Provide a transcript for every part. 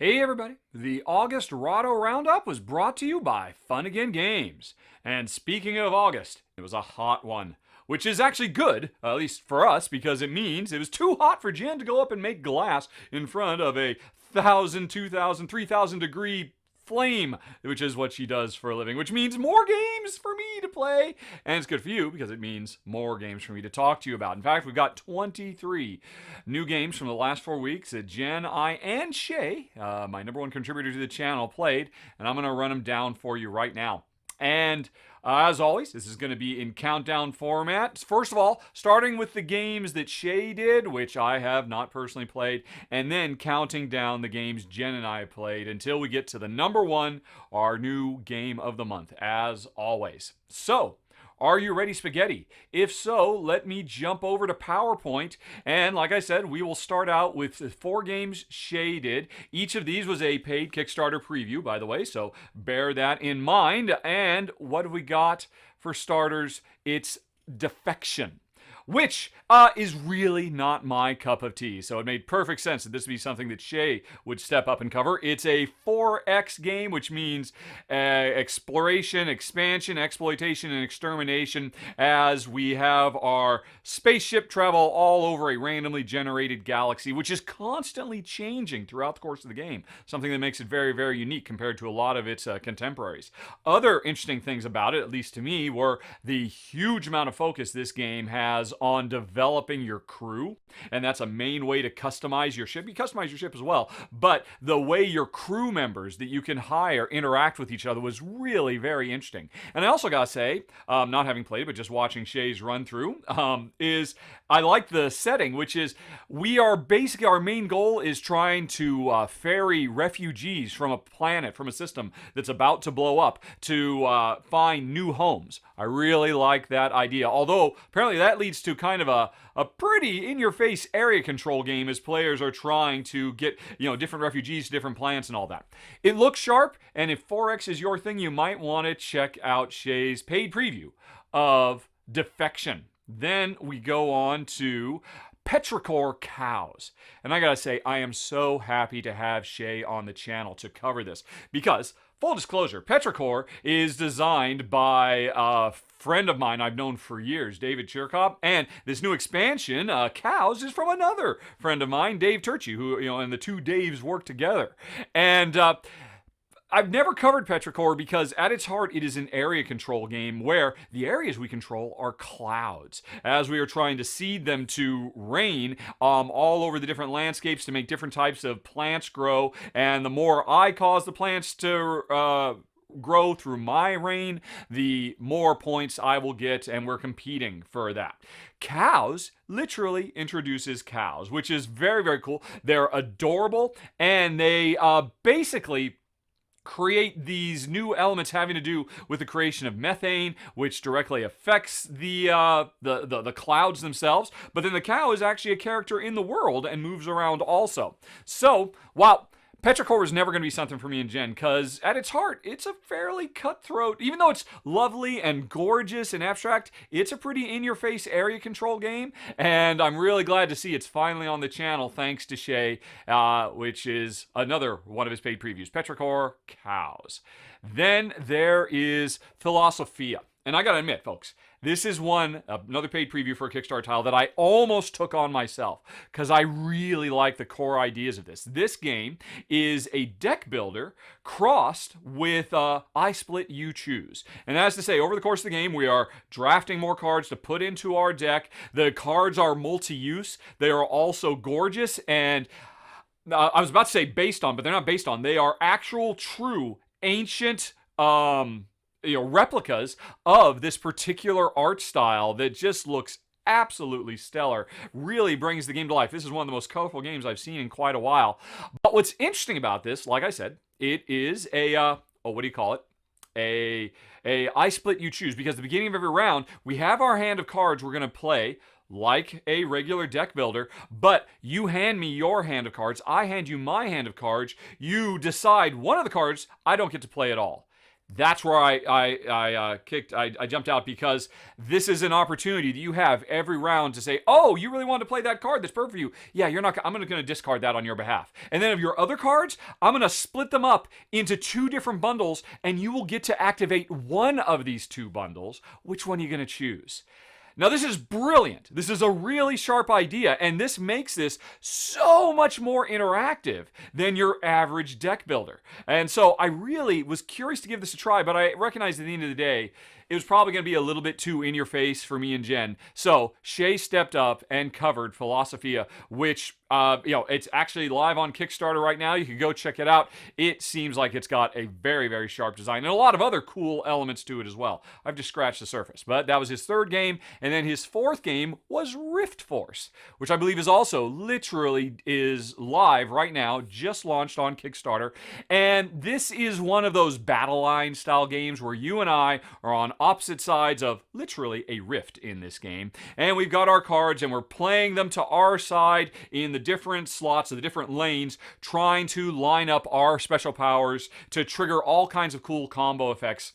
Hey everybody, the August Rahdo Roundup was brought to you by Fun Again Games. And speaking of August, it was a hot one, which is actually good, at least for us, because it means it was too hot for Jen to go up and make glass in front of a 1,000, 2,000, 3,000 degree flame, which is what she does for a living, which means more games for me to play. And it's good for you because it means more games for me to talk to you about. In fact, we've got 23 new games from the last 4 weeks that Jen, I, and Shea, my number one contributor to the channel, played, and I'm going to run them down for you right now. And as always, this is going to be in countdown format. First of all, starting with the games that Shea did, which I have not personally played, and then counting down the games Jen and I played until we get to the number one, our new game of the month, as always. So, are you ready, Spaghetti? If so, let me jump over to PowerPoint. And like I said, we will start out with the 4 games Shea did. Each of these was a paid Kickstarter preview, by the way, so bear that in mind. And what have we got for starters? It's Defection, which is really not my cup of tea. So it made perfect sense that this would be something that Shea would step up and cover. It's a 4X game, which means exploration, expansion, exploitation, and extermination, as we have our spaceship travel all over a randomly generated galaxy, which is constantly changing throughout the course of the game. Something that makes it very, very unique compared to a lot of its contemporaries. Other interesting things about it, at least to me, were the huge amount of focus this game has on developing your crew, and that's a main way to customize your ship. You customize your ship as well, but the way your crew members that you can hire interact with each other was really very interesting. And I also gotta say, not having played, but just watching Shea's run through, is I like the setting, which is we are basically, our main goal is trying to ferry refugees from a planet, from a system that's about to blow up, to find new homes. I really like that idea, although apparently that leads to kind of a pretty in-your-face area control game as players are trying to get, different refugees to different planets and all that. It looks sharp, and if 4X is your thing, you might want to check out Shea's paid preview of Defection. Then we go on to Petrichor cows. And I gotta say, I am so happy to have Shea on the channel to cover this, because full disclosure, Petrichor is designed by a friend of mine I've known for years, David Chirkop, and this new expansion, Cows, is from another friend of mine, Dave Turchi, who, and the two Daves work together. And I've never covered Petrichor because at its heart it is an area control game where the areas we control are clouds, as we are trying to seed them to rain all over the different landscapes to make different types of plants grow. And the more I cause the plants to grow through my rain, the more points I will get, and we're competing for that. Cows literally introduces cows, which is very, very cool. They're adorable, and they basically create these new elements having to do with the creation of methane, which directly affects the clouds themselves. But then the cow is actually a character in the world and moves around also. So, while Petrichor is never going to be something for me and Jen, because at its heart, it's a fairly cutthroat, even though it's lovely and gorgeous and abstract, it's a pretty in-your-face area control game, and I'm really glad to see it's finally on the channel, thanks to Shea, which is another one of his paid previews, Petrichor Cows. Then there is Philosophia. And I gotta admit, folks, this is another paid preview for a Kickstarter title that I almost took on myself, because I really like the core ideas of this. This game is a deck builder crossed with I Split, You Choose. And that is to say, over the course of the game, we are drafting more cards to put into our deck. The cards are multi-use. They are also gorgeous, and I was about to say based on, but they're not based on. They are actual, true, ancient replicas of this particular art style that just looks absolutely stellar. Really brings the game to life. This is one of the most colorful games I've seen in quite a while. But what's interesting about this, like I said, it is a what do you call it? A I Split, You Choose, because at the beginning of every round we have our hand of cards we're going to play like a regular deck builder, but you hand me your hand of cards, I hand you my hand of cards, you decide one of the cards I don't get to play at all. That's where I jumped out, because this is an opportunity that you have every round to say, oh, you really want to play that card that's perfect for you. Yeah, I'm going to discard that on your behalf. And then of your other cards, I'm going to split them up into 2 different bundles, and you will get to activate one of these 2 bundles. Which one are you going to choose? Now, this is brilliant. This is a really sharp idea, and this makes this so much more interactive than your average deck builder. And so I really was curious to give this a try, but I recognized at the end of the day, it was probably going to be a little bit too in your face for me and Jen. So Shea stepped up and covered Philosophia, which, it's actually live on Kickstarter right now. You can go check it out. It seems like it's got a very, very sharp design and a lot of other cool elements to it as well. I've just scratched the surface. But that was his 3rd game. And then his 4th game was Riftforce, which I believe is also literally is live right now, just launched on Kickstarter. And this is one of those battle line style games where you and I are on opposite sides of literally a rift in this game. And we've got our cards and we're playing them to our side in the different slots of the different lanes, trying to line up our special powers to trigger all kinds of cool combo effects.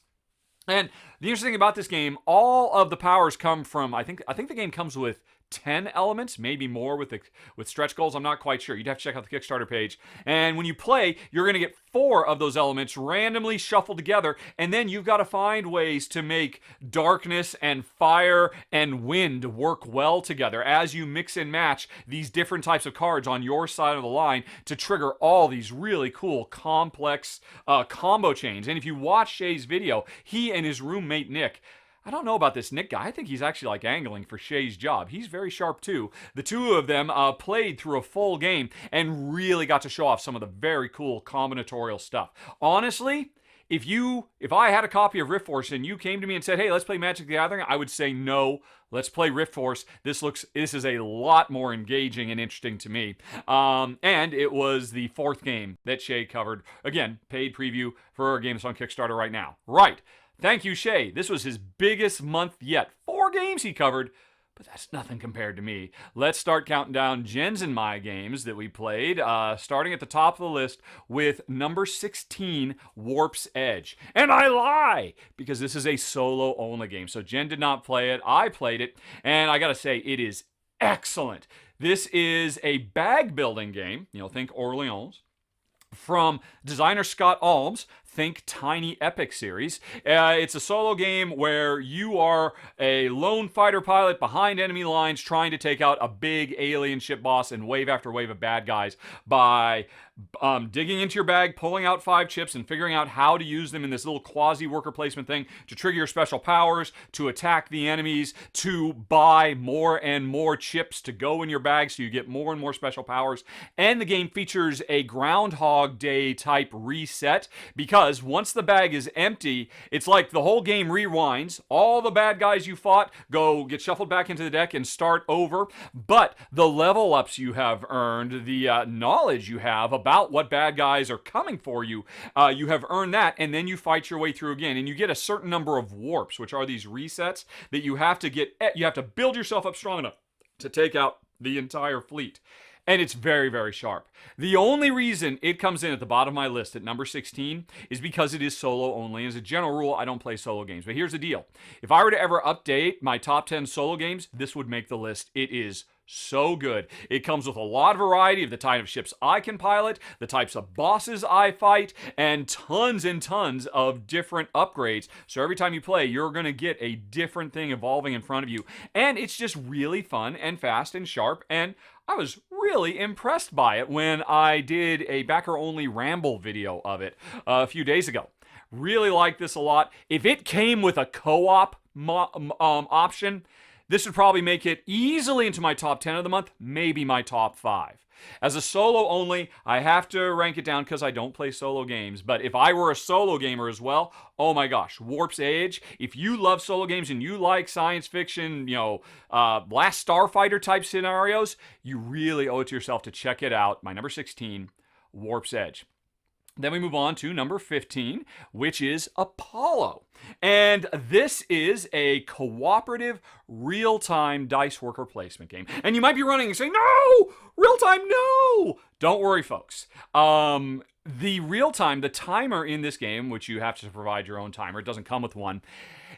And the interesting thing about this game, all of the powers come from, I think the game comes with 10 elements, maybe more with stretch goals. I'm not quite sure. You'd have to check out the Kickstarter page. And when you play, you're going to get 4 of those elements randomly shuffled together, and then you've got to find ways to make darkness and fire and wind work well together as you mix and match these different types of cards on your side of the line to trigger all these really cool, complex combo chains. And if you watch Shea's video, he and his roommate Nick, I don't know about this Nick guy. I think he's actually like angling for Shea's job. He's very sharp too. The 2 of them played through a full game and really got to show off some of the very cool combinatorial stuff. Honestly, if I had a copy of Riftforce and you came to me and said, hey, let's play Magic the Gathering, I would say no. Let's play Riftforce. This is a lot more engaging and interesting to me. And it was the 4th game that Shea covered. Again, paid preview for our games on Kickstarter right now. Right. Thank you, Shea. This was his biggest month yet. 4 games he covered, but that's nothing compared to me. Let's start counting down Jen's and my games that we played, starting at the top of the list with number 16, Warp's Edge. And I lie, because this is a solo-only game. So Jen did not play it. I played it, and I gotta say, it is excellent. This is a bag-building game, think Orleans, from designer Scott Alms. Think Tiny Epic series. It's a solo game where you are a lone fighter pilot behind enemy lines trying to take out a big alien ship boss and wave after wave of bad guys by digging into your bag, pulling out 5 chips, and figuring out how to use them in this little quasi-worker placement thing to trigger your special powers, to attack the enemies, to buy more and more chips to go in your bag so you get more and more special powers. And the game features a Groundhog Day type reset, because once the bag is empty, it's like the whole game rewinds. All the bad guys you fought get shuffled back into the deck and start over. But the level ups you have earned, the knowledge you have about what bad guys are coming for you, you have earned that, and then you fight your way through again. And you get a certain number of warps, which are these resets that you have to get. You have to build yourself up strong enough to take out the entire fleet. And it's very, very sharp. The only reason it comes in at the bottom of my list at number 16 is because it is solo only. As a general rule, I don't play solo games. But here's the deal. If I were to ever update my top 10 solo games, this would make the list. It is so good. It comes with a lot of variety of the type of ships I can pilot, the types of bosses I fight, and tons of different upgrades. So every time you play, you're going to get a different thing evolving in front of you. And it's just really fun and fast and sharp, and I was really impressed by it when I did a backer-only ramble video of it a few days ago. Really like this a lot. If it came with a co-op option, this would probably make it easily into my top 10 of the month, maybe my top 5. As a solo only, I have to rank it down because I don't play solo games. But if I were a solo gamer as well, oh my gosh, Warp's Edge. If you love solo games and you like science fiction, Last Starfighter type scenarios, you really owe it to yourself to check it out. My number 16, Warp's Edge. Then we move on to number 15, which is Apollo. And this is a cooperative, real-time dice worker placement game. And you might be running and saying, no! Real-time, no! Don't worry, folks. The real-time, the timer in this game, which you have to provide your own timer, it doesn't come with one,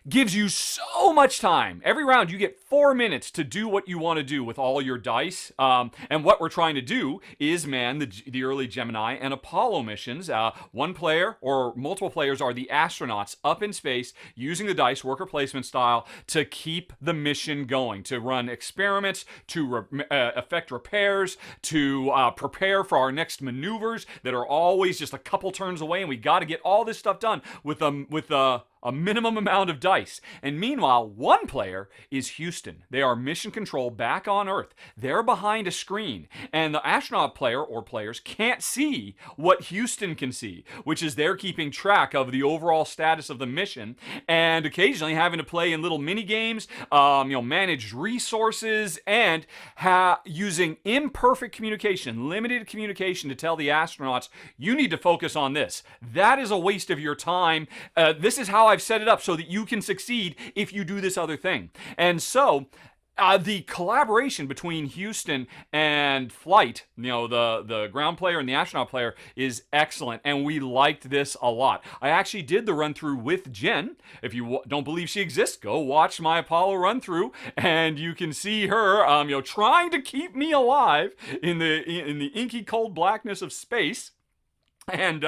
gives you so much time. Every round you get 4 minutes to do what you want to do with all your dice. And what we're trying to do is man the early Gemini and Apollo missions. One player or multiple players are the astronauts up in space using the dice worker placement style to keep the mission going, to run experiments, to effect repairs, to prepare for our next maneuvers that are always just a couple turns away, and we got to get all this stuff done with a minimum amount of dice. And meanwhile, one player is Houston. They are mission control back on Earth. They're behind a screen, and the astronaut player or players can't see what Houston can see, which is they're keeping track of the overall status of the mission and occasionally having to play in little mini games, manage resources, and using imperfect communication, limited communication to tell the astronauts, you need to focus on this. That is a waste of your time. This is how I've set it up so that you can succeed if you do this other thing. And so the collaboration between Houston and Flight, the ground player and the astronaut player, is excellent, and we liked this a lot. I actually did the run-through with Jen. If you don't believe she exists, go watch my Apollo run-through, and you can see her, trying to keep me alive in the inky cold blackness of space. And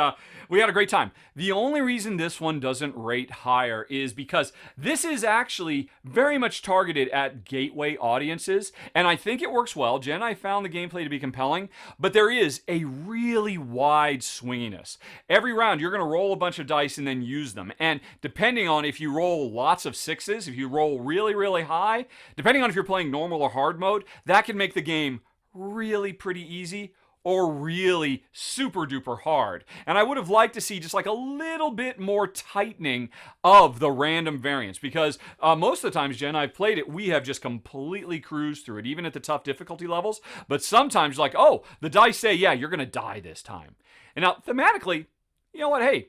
we had a great time. The only reason this one doesn't rate higher is because this is actually very much targeted at gateway audiences, and I think it works well. Jen and I found the gameplay to be compelling, but there is a really wide swinginess. Every round, you're going to roll a bunch of dice and then use them, and depending on if you roll lots of sixes, if you roll really, really high, depending on if you're playing normal or hard mode, that can make the game really pretty easy or really super duper hard. And I would have liked to see just like a little bit more tightening of the random variance, because most of the times, Jen, I've played it, we have just completely cruised through it, even at the tough difficulty levels. But sometimes like, oh, the dice say, yeah, you're gonna die this time. And now thematically, you know what, hey,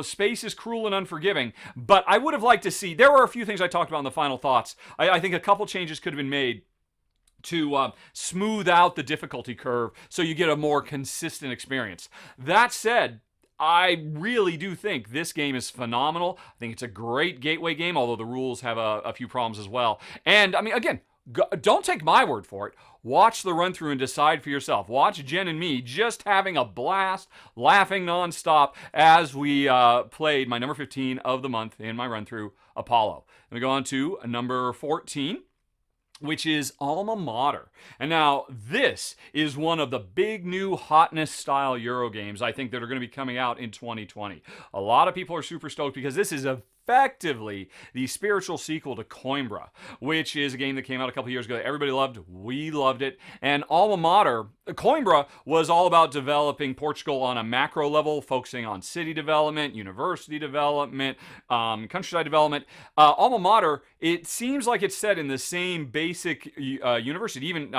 space is cruel and unforgiving, but I would have liked to see, there were a few things I talked about in the final thoughts. I think a couple changes could have been made to smooth out the difficulty curve so you get a more consistent experience. That said, I really do think this game is phenomenal. I think it's a great gateway game, although the rules have a few problems as well. And, I mean, again, don't take my word for it. Watch the run-through and decide for yourself. Watch Jen and me just having a blast, laughing nonstop as we played my number 15 of the month in my run-through, Apollo. Then we go on to number 14. Which is Alma Mater. And now this is one of the big new hotness style Euro games I think that are going to be coming out in 2020. A lot of people are super stoked because this is effectively the spiritual sequel to Coimbra, which is a game that came out a couple years ago that everybody loved. We loved it. And Alma Mater, Coimbra was all about developing Portugal on a macro level, focusing on city development, university development, countryside development. Alma Mater, it seems like it's set in the same basic university, even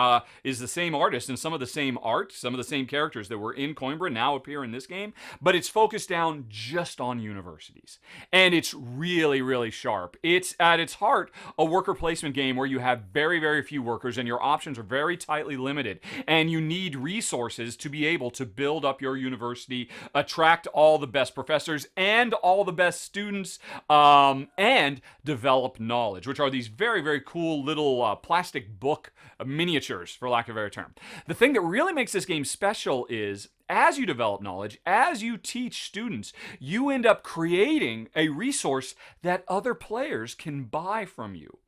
is the same artist and some of the same art, some of the same characters that were in Coimbra now appear in this game, but it's focused down just on universities. And it's really, really sharp. It's at its heart a worker placement game where you have very, very few workers and your options are very tightly limited, and you need resources to be able to build up your university, attract all the best professors and all the best students, and develop knowledge, which are these very, very cool little plastic book miniatures, for lack of a better term. The thing that really makes this game special is as you develop knowledge, as you teach students, you end up creating a resource that other players can buy from you.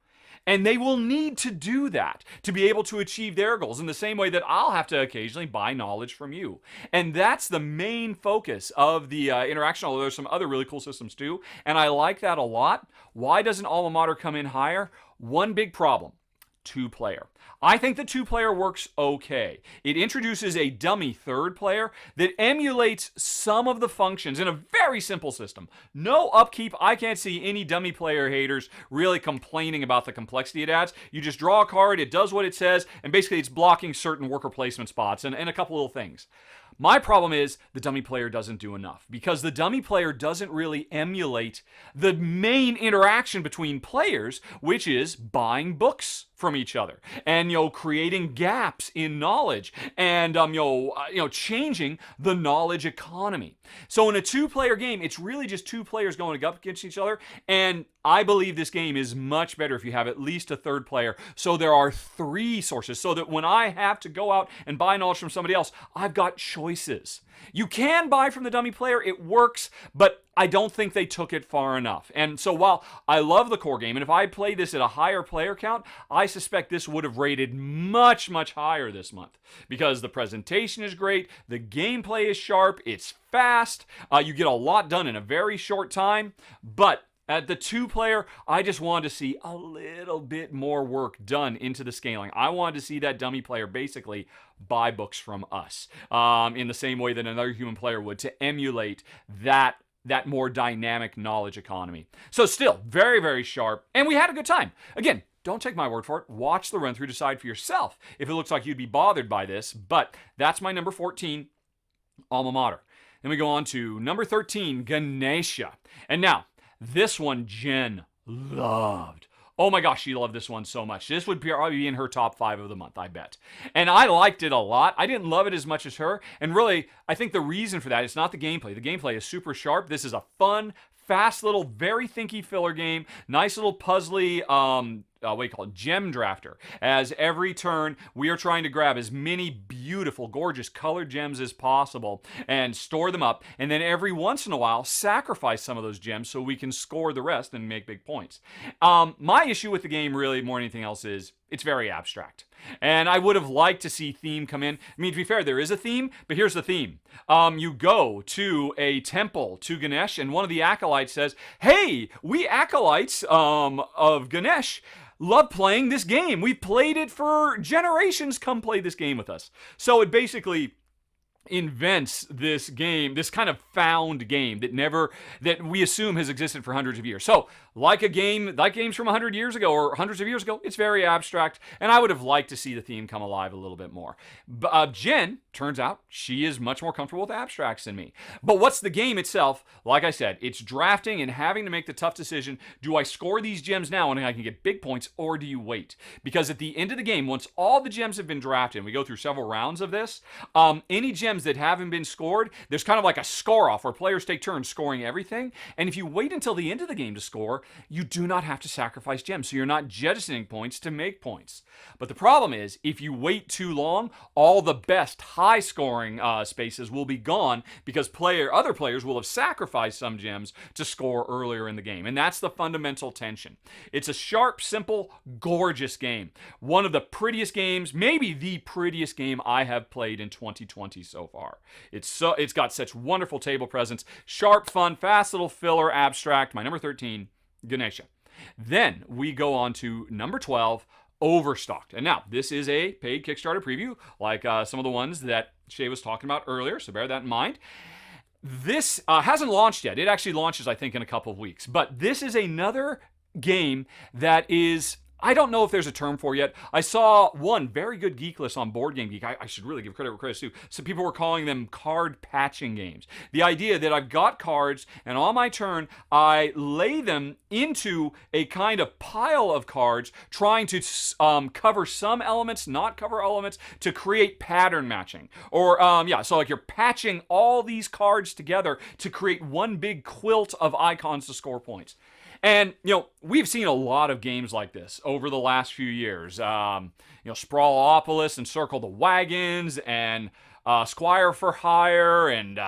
And they will need to do that to be able to achieve their goals in the same way that I'll have to occasionally buy knowledge from you. And that's the main focus of the interaction, although there's some other really cool systems too. And I like that a lot. Why doesn't Alma Mater come in higher? One big problem: two-player. I think the two-player works okay. It introduces a dummy third player that emulates some of the functions in a very simple system. No upkeep. I can't see any dummy player haters really complaining about the complexity it adds. You just draw a card, it does what it says, and basically it's blocking certain worker placement spots and a couple little things. My problem is the dummy player doesn't do enough because the dummy player doesn't really emulate the main interaction between players, which is buying books from each other and creating gaps in knowledge and changing the knowledge economy. So in a two-player game, it's really just two players going up against each other, and I believe this game is much better if you have at least a third player. So there are three sources so that when I have to go out and buy knowledge from somebody else, I've got choices. You can buy from the dummy player, it works, but I don't think they took it far enough. And so while I love the core game, and if I played this at a higher player count, I suspect this would have rated much, much higher this month. Because the presentation is great, the gameplay is sharp, it's fast, you get a lot done in a very short time, but at the two-player, I just wanted to see a little bit more work done into the scaling. I wanted to see that dummy player basically buy books from us in the same way that another human player would to emulate that more dynamic knowledge economy. So still, very, very sharp, and we had a good time. Again, don't take my word for it. Watch the run-through, decide for yourself if it looks like you'd be bothered by this, but that's my number 14, Alma Mater. Then we go on to number 13, Ganesha. And now, this one Jen loved. Oh my gosh, she loved this one so much. This would probably be in her top 5 of the month, I bet. And I liked it a lot. I didn't love it as much as her. And really, I think the reason for that is not the gameplay. The gameplay is super sharp. This is a fun, fast little, very thinky filler game. Nice little puzzly, gem drafter. As every turn, we are trying to grab as many beautiful, gorgeous colored gems as possible and store them up. And then every once in a while, sacrifice some of those gems so we can score the rest and make big points. My issue with the game, really, more than anything else, is it's very abstract. And I would have liked to see theme come in. I mean, to be fair, there is a theme, but here's the theme. You go to a temple to Ganesh, and one of the acolytes says, "Hey, we acolytes of Ganesh love playing this game. We played it for generations. Come play this game with us." So it basically invents this game, this kind of found game that we assume has existed for hundreds of years. So, like games from 100 years ago or hundreds of years ago, it's very abstract, and I would have liked to see the theme come alive a little bit more. Jen, turns out, she is much more comfortable with abstracts than me. But what's the game itself? Like I said, it's drafting and having to make the tough decision. Do I score these gems now and I can get big points, or do you wait? Because at the end of the game, once all the gems have been drafted, and we go through several rounds of this, any gems that haven't been scored, there's kind of like a score-off where players take turns scoring everything, and if you wait until the end of the game to score, you do not have to sacrifice gems, so you're not jettisoning points to make points. But the problem is, if you wait too long, all the best high-scoring spaces will be gone because other players will have sacrificed some gems to score earlier in the game, and that's the fundamental tension. It's a sharp, simple, gorgeous game. One of the prettiest games, maybe the prettiest game I have played in 2020 so far. It's got such wonderful table presence, sharp, fun, fast little filler, abstract. My number 13, Ganesha. Then we go on to number 12, Overstocked. And now, this is a paid Kickstarter preview, like some of the ones that Shea was talking about earlier, so bear that in mind. This hasn't launched yet. It actually launches, I think, in a couple of weeks. But this is another game that is, I don't know if there's a term for it yet. I saw one very good geek list on Board Game Geek. I should really give credit where credit's due. Some people were calling them card patching games. The idea that I've got cards, and on my turn, I lay them into a kind of pile of cards, trying to cover some elements, not cover elements, to create pattern matching. Or, so like you're patching all these cards together to create one big quilt of icons to score points. And, we've seen a lot of games like this over the last few years. Sprawlopolis and Circle the Wagons and Squire for Hire and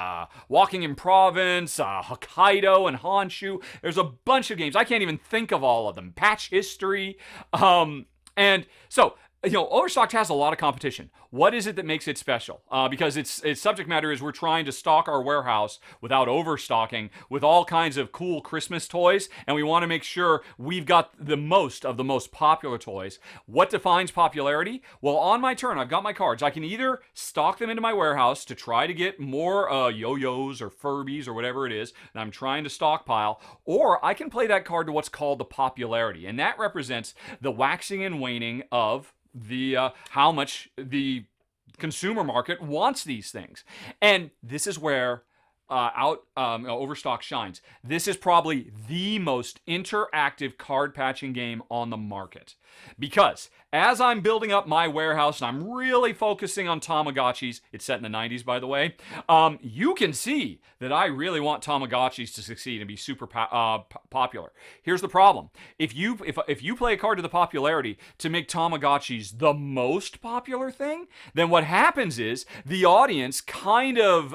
Walking in Province, Hokkaido and Honshu. There's a bunch of games. I can't even think of all of them. Patch History. And so, Overstocked has a lot of competition. What is it that makes it special? Because its subject matter is we're trying to stock our warehouse without overstocking with all kinds of cool Christmas toys, and we want to make sure we've got the most of the most popular toys. What defines popularity? Well, on my turn, I've got my cards. I can either stock them into my warehouse to try to get more yo-yos or Furbies or whatever it is that I'm trying to stockpile, or I can play that card to what's called the popularity, and that represents the waxing and waning of the how much the consumer market wants these things. And this is where Overstock shines. This is probably the most interactive card patching game on the market. Because as I'm building up my warehouse and I'm really focusing on Tamagotchis, it's set in the 90s, by the way, you can see that I really want Tamagotchis to succeed and be super popular. Here's the problem. If you play a card to the popularity to make Tamagotchis the most popular thing, then what happens is the audience kind of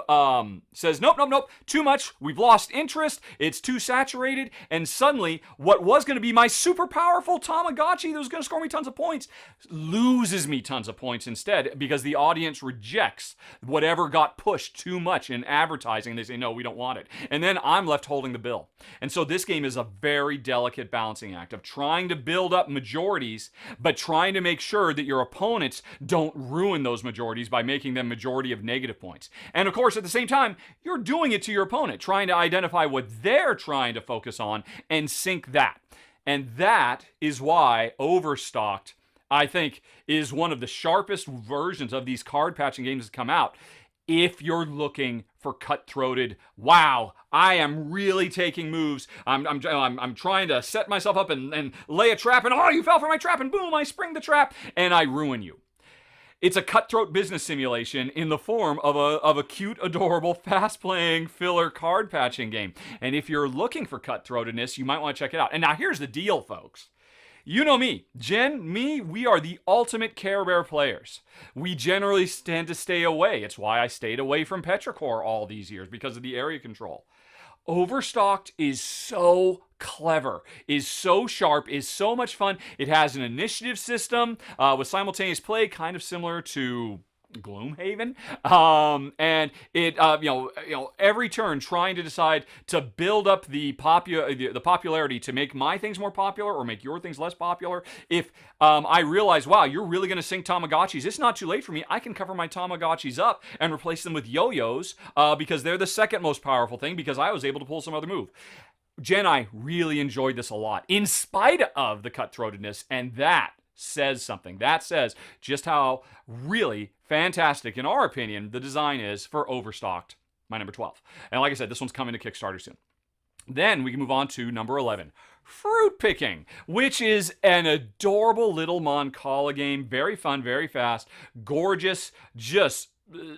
says, nope, too much, we've lost interest, it's too saturated, and suddenly what was going to be my super powerful Tamagotchi that was going to score me tons of points loses me tons of points instead because the audience rejects whatever got pushed too much in advertising. They say, no, we don't want it. And then I'm left holding the bill. And so this game is a very delicate balancing act of trying to build up majorities, but trying to make sure that your opponents don't ruin those majorities by making them majority of negative points. And of course, at the same time, you're doing it to your opponent, trying to identify what they're trying to focus on and sync that. And that is why Overstocked, I think, is one of the sharpest versions of these card patching games that come out. If you're looking for cutthroated, wow, I am really taking moves. I'm trying to set myself up and lay a trap, and oh, you fell for my trap, and boom, I spring the trap, and I ruin you. It's a cutthroat business simulation in the form of a cute, adorable, fast-playing filler card patching game. And if you're looking for cutthroatedness, you might want to check it out. And now here's the deal, folks. You know me, we are the ultimate Care Bear players. We generally tend to stay away. It's why I stayed away from Petrichor all these years, because of the area control. Overstocked is so clever, is so sharp, is so much fun. It has an initiative system with simultaneous play, kind of similar to Gloomhaven, and it every turn trying to decide to build up the popularity to make my things more popular or make your things less popular. If I realize, wow, you're really going to sink Tamagotchis, it's not too late for me. I can cover my Tamagotchis up and replace them with yo-yos because they're the second most powerful thing because I was able to pull some other move. I really enjoyed this a lot in spite of the cutthroatedness, and that says something. That says just how really fantastic, in our opinion, the design is for Overstocked, my number 12. And like I said, this one's coming to Kickstarter soon. Then we can move on to number 11, Fruit Picking, which is an adorable little Mancala game. Very fun, very fast, gorgeous, just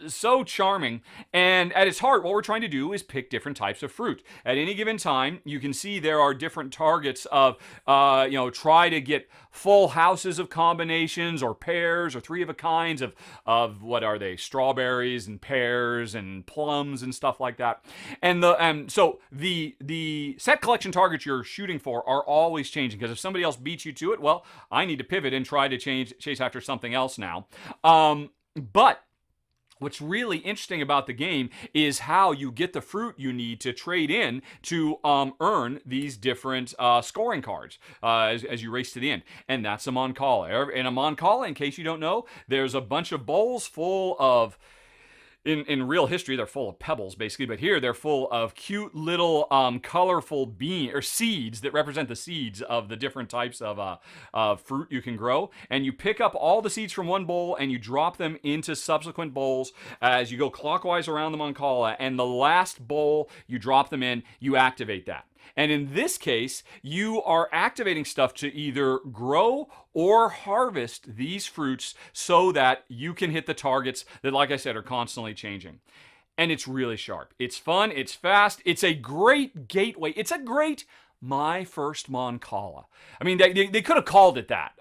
so charming. And at its heart, what we're trying to do is pick different types of fruit. At any given time, you can see there are different targets of, try to get full houses of combinations or pairs or three of a kinds of what are they? Strawberries and pears and plums and stuff like that. And so the set collection targets you're shooting for are always changing because if somebody else beats you to it, well, I need to pivot and try to chase after something else now. But what's really interesting about the game is how you get the fruit you need to trade in to earn these different scoring cards as you race to the end. And that's a Mancala. In a Mancala, in case you don't know, there's a bunch of bowls full of, in real history, they're full of pebbles, basically, but here they're full of cute little colorful seeds that represent the seeds of the different types of fruit you can grow. And you pick up all the seeds from one bowl and you drop them into subsequent bowls as you go clockwise around the Mancala. And the last bowl you drop them in, you activate that. And in this case, you are activating stuff to either grow or harvest these fruits so that you can hit the targets that, like I said, are constantly changing. And it's really sharp. It's fun. It's fast. It's a great gateway. It's a great My First Mancala. I mean, they could have called it that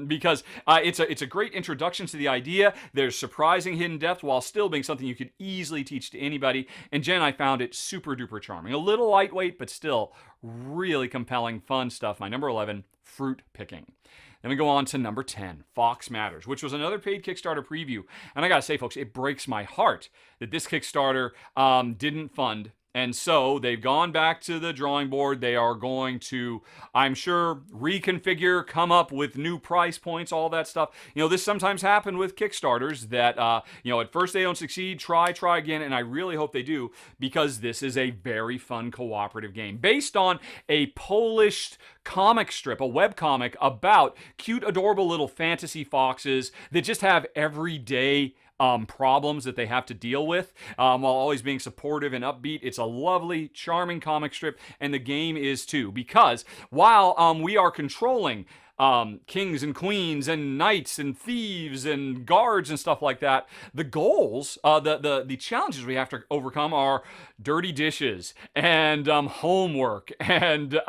because it's a great introduction to the idea. There's surprising hidden depth while still being something you could easily teach to anybody. And Jen, I found it super duper charming. A little lightweight, but still really compelling, fun stuff. My number 11, Fruit Picking. Then we go on to number 10, Fox Matters, which was another paid Kickstarter preview. And I gotta say, folks, it breaks my heart that this Kickstarter didn't fund And so they've gone back to the drawing board. They are going to, I'm sure, reconfigure, come up with new price points, all that stuff. This sometimes happens with Kickstarters that, at first they don't succeed, try again, and I really hope they do, because this is a very fun cooperative game based on a Polish comic strip, a webcomic about cute, adorable little fantasy foxes that just have everyday problems that they have to deal with, while always being supportive and upbeat. It's a lovely, charming comic strip, and the game is too, because while we are controlling kings and queens and knights and thieves and guards and stuff like that, the goals, the challenges we have to overcome are dirty dishes and homework and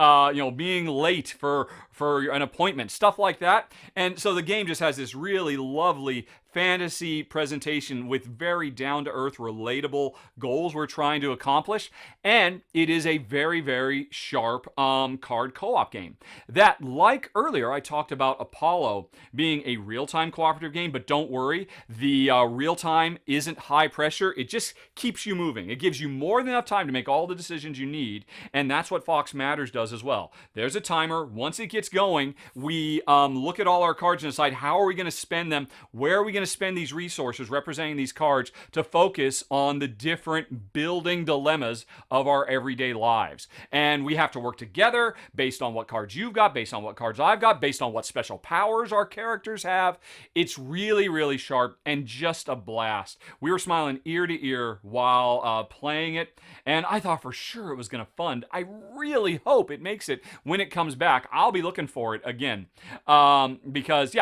being late for an appointment, stuff like that. And so the game just has this really lovely fantasy presentation with very down-to-earth, relatable goals we're trying to accomplish. And it is a very, very sharp card co-op game. That, like earlier, I talked about Apollo being a real-time cooperative game, but don't worry, the real-time isn't high pressure. It just keeps you moving. It gives you more than enough time to make all the decisions you need, and that's what Fox Matters does as well. There's a timer. Once it gets going, we look at all our cards and decide how are we going to spend them, where are we going to spend these resources representing these cards to focus on the different building dilemmas of our everyday lives. And we have to work together based on what cards you've got, based on what cards I've got, based on what special powers our characters have. It's really, really sharp and just a blast. We were smiling ear to ear while playing it, and I thought for sure it was going to fund. I really hope it makes it when it comes back. I'll be looking for it again, because,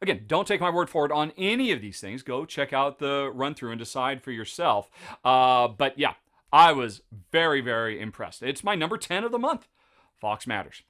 again, don't take my word for it on any of these things. Go check out the run-through and decide for yourself. But yeah, I was very, very impressed. It's my number 10 of the month, Fox Matters.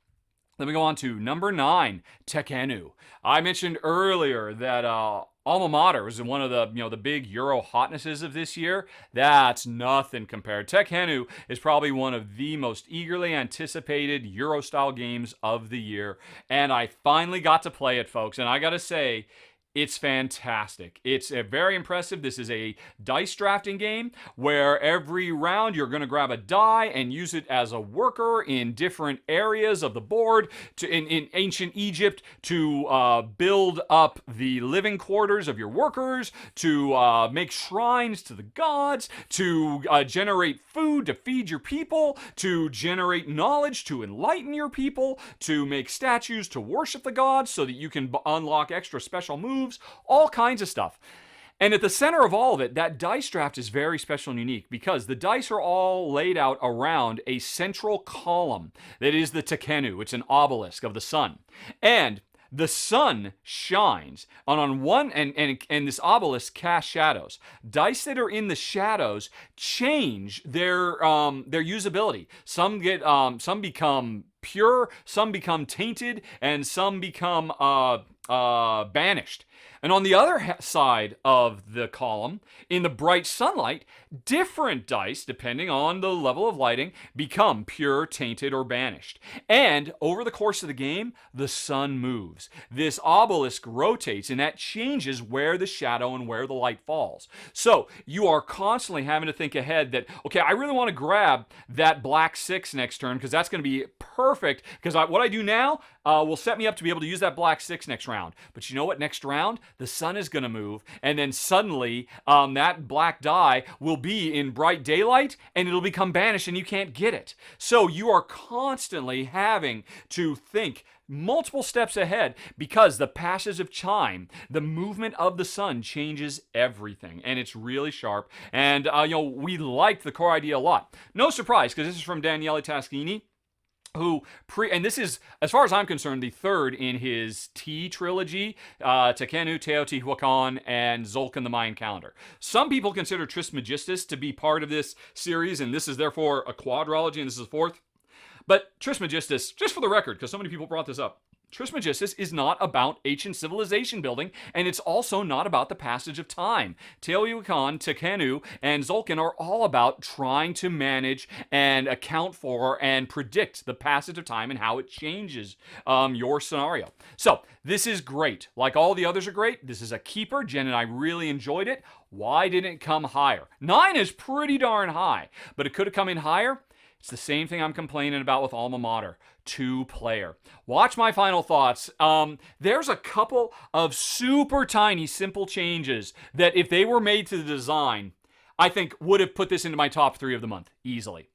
Then we go on to number 9, Tekhenu. I mentioned earlier that Alma Mater was one of the big Euro hotnesses of this year. That's nothing compared. Tekhenu is probably one of the most eagerly anticipated Euro-style games of the year, and I finally got to play it, folks. And I gotta say, it's fantastic. It's very impressive. This is a dice drafting game where every round you're going to grab a die and use it as a worker in different areas of the board. In ancient Egypt, to build up the living quarters of your workers, to make shrines to the gods, to generate food to feed your people, to generate knowledge to enlighten your people, to make statues to worship the gods so that you can unlock extra special moves. All kinds of stuff. And at the center of all of it, that dice draft is very special and unique because the dice are all laid out around a central column that is the Tekhenu. It's an obelisk of the sun. And the sun shines on one, and this obelisk casts shadows. Dice that are in the shadows change their usability. Some become pure, some become tainted, and some become banished. And on the other side of the column, in the bright sunlight, different dice, depending on the level of lighting, become pure, tainted, or banished. And over the course of the game, the sun moves. This obelisk rotates, and that changes where the shadow and where the light falls. So you are constantly having to think ahead that, okay, I really want to grab that black 6 next turn because that's going to be perfect, because what I do now will set me up to be able to use that black 6 next round. But you know what? Next round, the sun is going to move, and then suddenly that black die will be in bright daylight, and it'll become banished, and you can't get it. So you are constantly having to think multiple steps ahead because the passage of time, the movement of the sun changes everything, and it's really sharp. And we liked the core idea a lot. No surprise, because this is from Daniele Taschini, and this is, as far as I'm concerned, the third in his T trilogy, Tekhenu, Teotihuacan, and Xulkan the Mayan Calendar. Some people consider Trismegistus to be part of this series, and this is therefore a quadrology, and this is the fourth. But Trismegistus, just for the record, because so many people brought this up, Trismegistus is not about ancient civilization building, and it's also not about the passage of time. Teotihuacan, Tekhenu, and Xulkan are all about trying to manage and account for and predict the passage of time and how it changes your scenario. So this is great. Like all the others are great. This is a keeper. Jen and I really enjoyed it. Why didn't it come higher? 9 is pretty darn high, but it could have come in higher. It's the same thing I'm complaining about with Alma Mater. 2-player. Watch my final thoughts. There's a couple of super tiny, simple changes that if they were made to the design, I think would have put this into my top 3 of the month easily.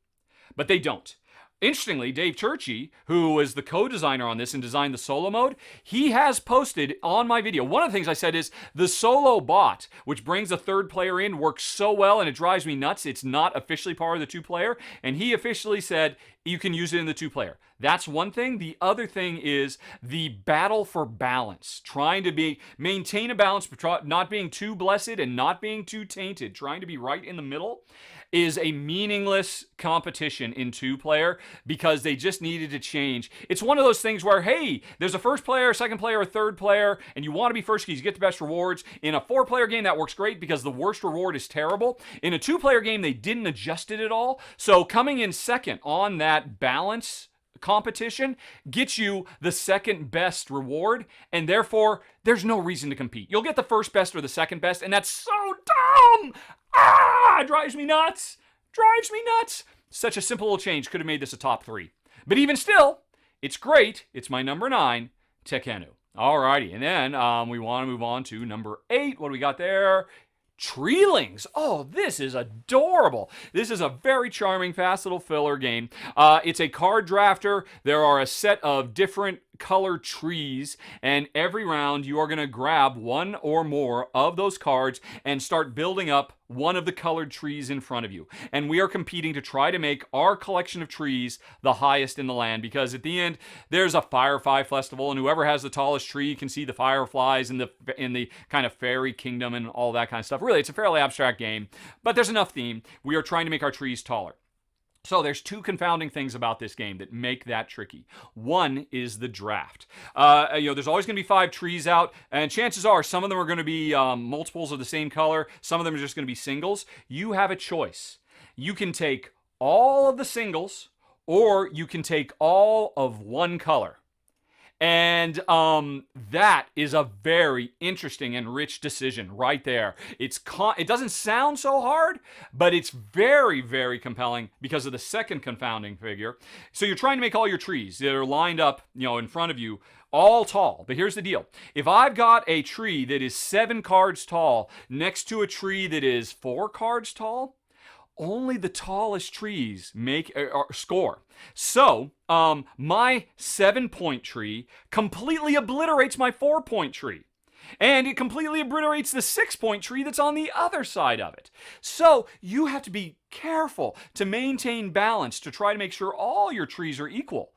But they don't. Interestingly, Dave Churchy, who was the co-designer on this and designed the solo mode, he has posted on my video. One of the things I said is the solo bot, which brings a 3rd player in, works so well and it drives me nuts. It's not officially part of the 2-player. And he officially said you can use it in the 2-player. That's one thing. The other thing is the battle for balance. Trying to maintain a balance, not being too blessed and not being too tainted. Trying to be right in the middle is a meaningless competition in 2-player because they just needed to change. It's one of those things where, hey, there's a 1st player, 2nd player, a 3rd player, and you want to be first because you get the best rewards. In a 4-player game, that works great because the worst reward is terrible. In a 2-player game, they didn't adjust it at all. So coming in second on that balance competition gets you the second best reward, and therefore there's no reason to compete. You'll get the first best or the second best, and that's so dumb. It drives me nuts. Such a simple little change could have made this a top 3. But even still, it's great. It's my number 9, Tekhenu. Alrighty, and then we want to move on to number 8. What do we got there? Treelings. Oh, this is adorable. This is a very charming, fast little filler game. It's a card drafter. There are a set of different color trees, and every round you are going to grab one or more of those cards and start building up one of the colored trees in front of you. And we are competing to try to make our collection of trees the highest in the land, because at the end there's a Firefly Festival, and whoever has the tallest tree can see the fireflies in the kind of fairy kingdom and all that kind of stuff. Really, it's a fairly abstract game, but there's enough theme. We are trying to make our trees taller. So there's 2 confounding things about this game that make that tricky. One is the draft. There's always going to be 5 trees out, and chances are some of them are going to be multiples of the same color. Some of them are just going to be singles. You have a choice. You can take all of the singles, or you can take all of one color. And that is a very interesting and rich decision right there. It doesn't sound so hard, but it's very, very compelling because of the second confounding figure. So you're trying to make all your trees that are lined up, in front of you, all tall. But here's the deal. If I've got a tree that is 7 cards tall next to a tree that is 4 cards tall, only the tallest trees score. So, my 7-point tree completely obliterates my 4-point tree. And it completely obliterates the 6-point tree that's on the other side of it. So, you have to be careful to maintain balance to try to make sure all your trees are equal.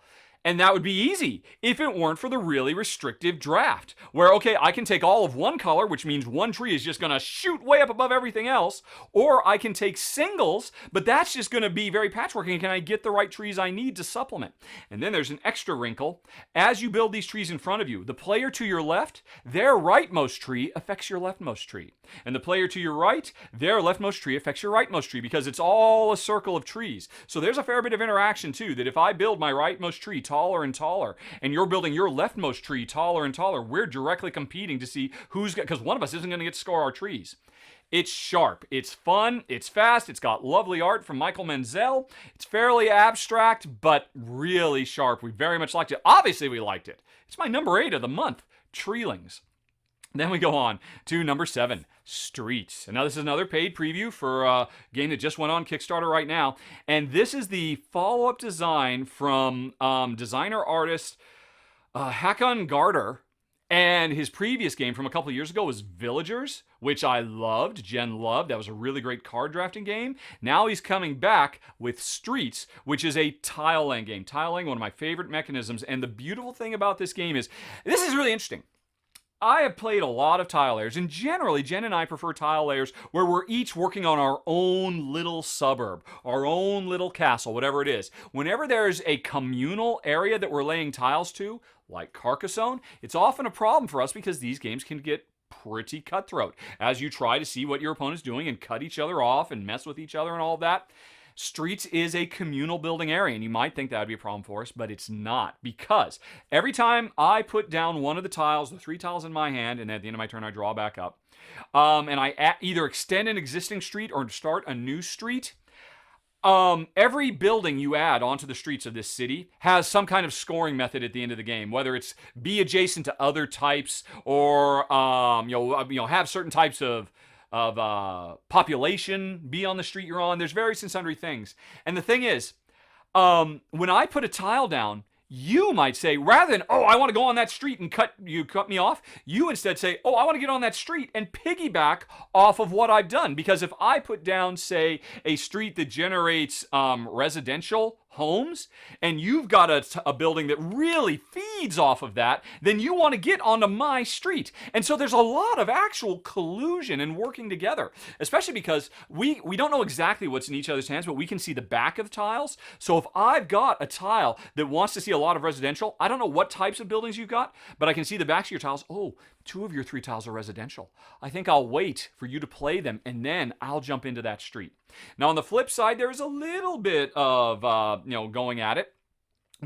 And that would be easy if it weren't for the really restrictive draft, where, okay, I can take all of one color, which means one tree is just going to shoot way up above everything else, or I can take singles, but that's just going to be very patchwork, and can I get the right trees I need to supplement? And then there's an extra wrinkle. As you build these trees in front of you, the player to your left, their rightmost tree affects your leftmost tree. And the player to your right, their leftmost tree affects your rightmost tree, because it's all a circle of trees. So there's a fair bit of interaction, too, that if I build my rightmost tree taller and taller, and you're building your leftmost tree taller and taller, we're directly competing to see who's because one of us isn't going to get to score our trees. It's sharp, it's fun, it's fast, it's got lovely art from Michael Menzel. It's fairly abstract, but really sharp. We very much liked it. Obviously, we liked it. It's my number 8 of the month, Treelings. Then we go on to number 7, Streets. And now this is another paid preview for a game that just went on Kickstarter right now. And this is the follow-up design from designer-artist Hakon Garter. And his previous game from a couple of years ago was Villagers, which I loved. Jen loved. That was a really great card drafting game. Now he's coming back with Streets, which is a tile laying game. Tile laying, one of my favorite mechanisms. And the beautiful thing about this game is, this is really interesting. I have played a lot of tile layers, and generally, Jen and I prefer tile layers where we're each working on our own little suburb, our own little castle, whatever it is. Whenever there's a communal area that we're laying tiles to, like Carcassonne, it's often a problem for us because these games can get pretty cutthroat as you try to see what your opponent's doing and cut each other off and mess with each other and all of that. Streets is a communal building area, and you might think that would be a problem for us, but it's not, because every time I put down one of the tiles, the 3 tiles in my hand, and then at the end of my turn I draw back up, and I either extend an existing street or start a new street, every building you add onto the streets of this city has some kind of scoring method at the end of the game, whether it's be adjacent to other types or have certain types of population be on the street you're on. There's various and sundry things. And the thing is, when I put a tile down, you might say, rather than, oh, I want to go on that street and cut me off, you instead say, oh, I want to get on that street and piggyback off of what I've done. Because if I put down, say, a street that generates residential homes, and you've got a building that really feeds off of that, then you want to get onto my street. And so there's a lot of actual collusion and working together, especially because we don't know exactly what's in each other's hands, but we can see the back of tiles. So if I've got a tile that wants to see a lot of residential, I don't know what types of buildings you've got, but I can see the backs of your tiles. Oh, 2 of your 3 tiles are residential. I think I'll wait for you to play them, and then I'll jump into that street. Now, on the flip side, there's a little bit of, going at it,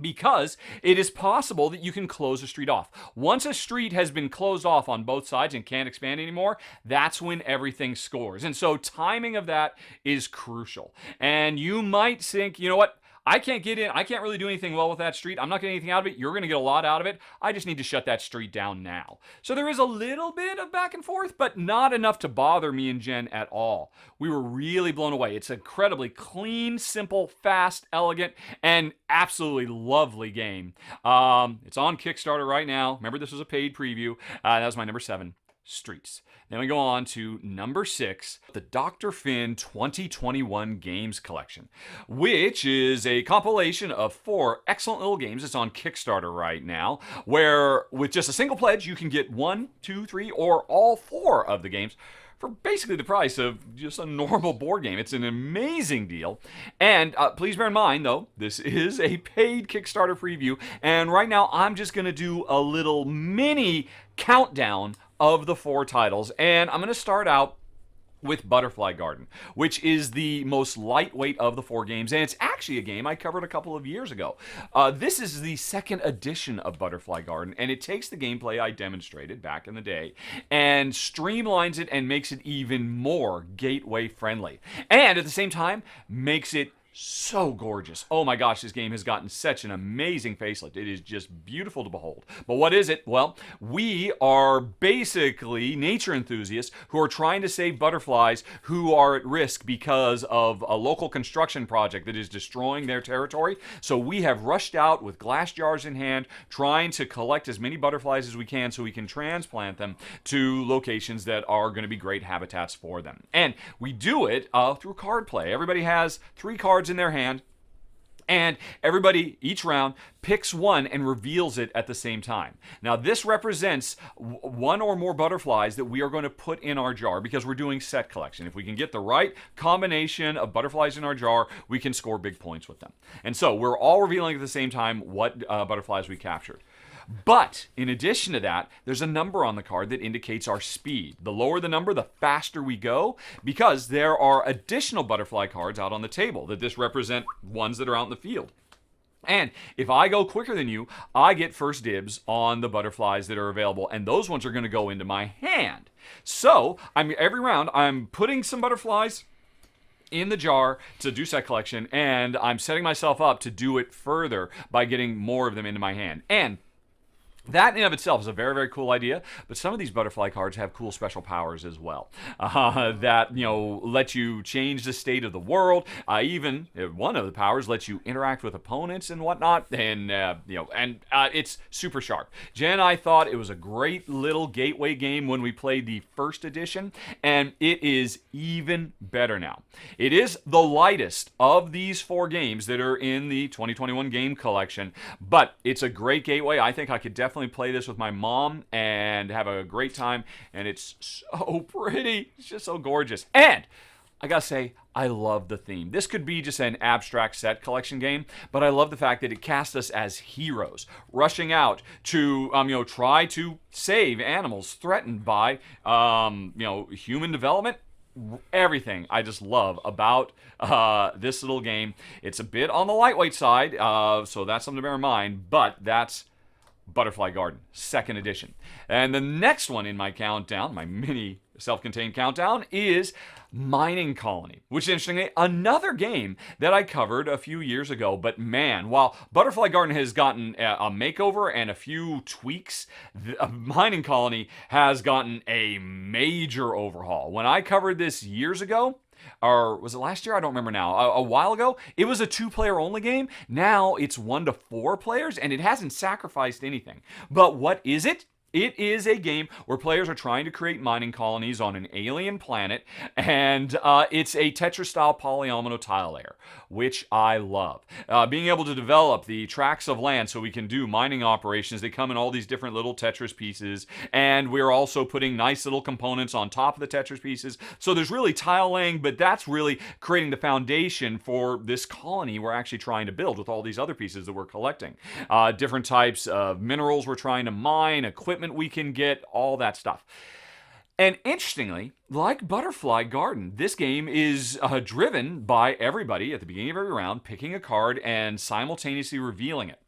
because it is possible that you can close a street off. Once a street has been closed off on both sides and can't expand anymore, that's when everything scores. And so timing of that is crucial. And you might think, you know what? I can't get in. I can't really do anything well with that street. I'm not getting anything out of it. You're going to get a lot out of it. I just need to shut that street down now. So there is a little bit of back and forth, but not enough to bother me and Jen at all. We were really blown away. It's an incredibly clean, simple, fast, elegant, and absolutely lovely game. It's on Kickstarter right now. Remember, this was a paid preview. That was my number 7. Streets. Then we go on to number 6, the Dr. Finn 2021 Games Collection, which is a compilation of 4 excellent little games. It's on Kickstarter right now, where with just a single pledge, you can get 1, 2, 3, or all 4 of the games for basically the price of just a normal board game. It's an amazing deal. And please bear in mind, though, this is a paid Kickstarter preview, and right now I'm just going to do a little mini countdown of the 4 titles, and I'm going to start out with Butterfly Garden, which is the most lightweight of the 4 games, and it's actually a game I covered a couple of years ago. This is the 2nd edition of Butterfly Garden, and it takes the gameplay I demonstrated back in the day and streamlines it and makes it even more gateway friendly, and at the same time makes it so gorgeous. Oh my gosh, this game has gotten such an amazing facelift. It is just beautiful to behold. But what is it? Well, we are basically nature enthusiasts who are trying to save butterflies who are at risk because of a local construction project that is destroying their territory. So we have rushed out with glass jars in hand, trying to collect as many butterflies as we can so we can transplant them to locations that are going to be great habitats for them. And we do it through card play. Everybody has 3 cards in their hand, and everybody each round picks one and reveals it at the same time. Now this represents 1 or more butterflies that we are going to put in our jar because we're doing set collection. If we can get the right combination of butterflies in our jar, we can score big points with them. And so we're all revealing at the same time what butterflies we captured. But in addition to that, there's a number on the card that indicates our speed. The lower the number, the faster we go, because there are additional butterfly cards out on the table that this represent ones that are out in the field. And if I go quicker than you, I get first dibs on the butterflies that are available, and those ones are going to go into my hand. So every round, I'm putting some butterflies in the jar to do set collection, and I'm setting myself up to do it further by getting more of them into my hand. And that in and of itself is a very, very cool idea, but some of these butterfly cards have cool special powers as well that, let you change the state of the world. Even one of the powers lets you interact with opponents and whatnot, and it's super sharp. Jen and I thought it was a great little gateway game when we played the 1st edition, and it is even better now. It is the lightest of these 4 games that are in the 2021 game collection, but it's a great gateway. I think I could definitely play this with my mom and have a great time, and it's so pretty. It's just so gorgeous. And I gotta say, I love the theme. This could be just an abstract set collection game, but I love the fact that it casts us as heroes, rushing out to, try to save animals threatened by, human development. everything I just love about this little game. It's a bit on the lightweight side, so that's something to bear in mind, but that's Butterfly Garden, 2nd edition. And the next one in my countdown, my mini self-contained countdown, is Mining Colony, which is interestingly another game that I covered a few years ago. But man, while Butterfly Garden has gotten a makeover and a few tweaks, Mining Colony has gotten a major overhaul. When I covered this years ago, or was it last year? I don't remember now. A while ago, it was a 2-player only game. Now it's 1 to 4 players, and it hasn't sacrificed anything. But what is it? It is a game where players are trying to create mining colonies on an alien planet, and it's a Tetris-style polyomino tile layer, which I love. Being able to develop the tracts of land so we can do mining operations. They come in all these different little Tetris pieces, and we're also putting nice little components on top of the Tetris pieces. So there's really tile laying, but that's really creating the foundation for this colony we're actually trying to build with all these other pieces that we're collecting. Different types of minerals we're trying to mine, equipment we can get, all that stuff. And interestingly, like Butterfly Garden, this game is driven by everybody at the beginning of every round picking a card and simultaneously revealing it.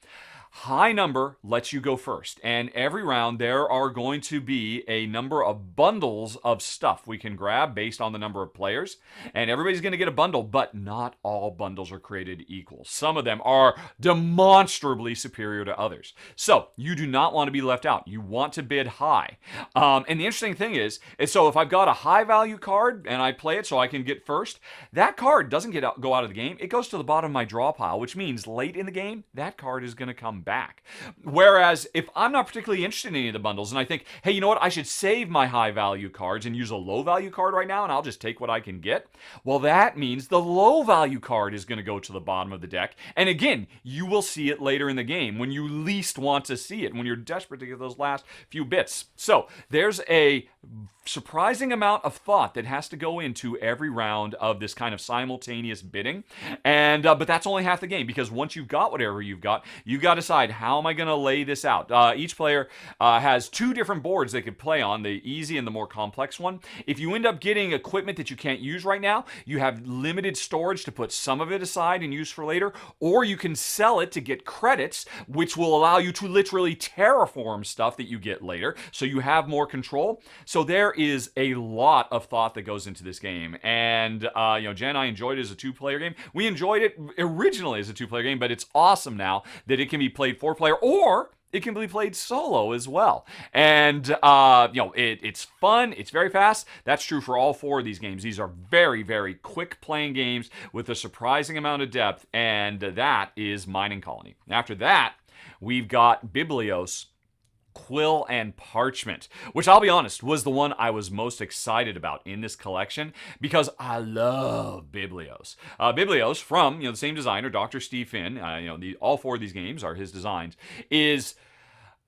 High number lets you go first, and every round there are going to be a number of bundles of stuff we can grab based on the number of players, and everybody's going to get a bundle, but not all bundles are created equal. Some of them are demonstrably superior to others. So you do not want to be left out. You want to bid high. And the interesting thing is so if I've got a high value card and I play it so I can get first, that card doesn't go out of the game. It goes to the bottom of my draw pile, which means late in the game, that card is going to come back. Whereas if I'm not particularly interested in any of the bundles and I think, hey, you know what, I should save my high value cards and use a low value card right now and I'll just take what I can get, well, that means the low value card is going to go to the bottom of the deck. And again, you will see it later in the game when you least want to see it, when you're desperate to get those last few bits. So there's a surprising amount of thought that has to go into every round of this kind of simultaneous bidding, and but that's only half the game, because once you've got whatever you've got to decide, how am I going to lay this out? Each player has 2 different boards they could play on, the easy and the more complex one. If you end up getting equipment that you can't use right now, you have limited storage to put some of it aside and use for later, or you can sell it to get credits, which will allow you to literally terraform stuff that you get later, so you have more control. So there is a lot of thought that goes into this game, and Jen and I enjoyed it as a 2-player game. We enjoyed it originally as a 2-player game, but it's awesome now that it can be played 4-player, or it can be played solo as well. And it's fun, it's very fast. That's true for all 4 of these games. These are very, very quick playing games with a surprising amount of depth, and that is Mining Colony. After that, we've got Biblios, Quill, and Parchment, which I'll be honest was the one I was most excited about in this collection, because I love Biblios. Biblios, from the same designer, Dr. Steve Finn, all 4 of these games are his designs, is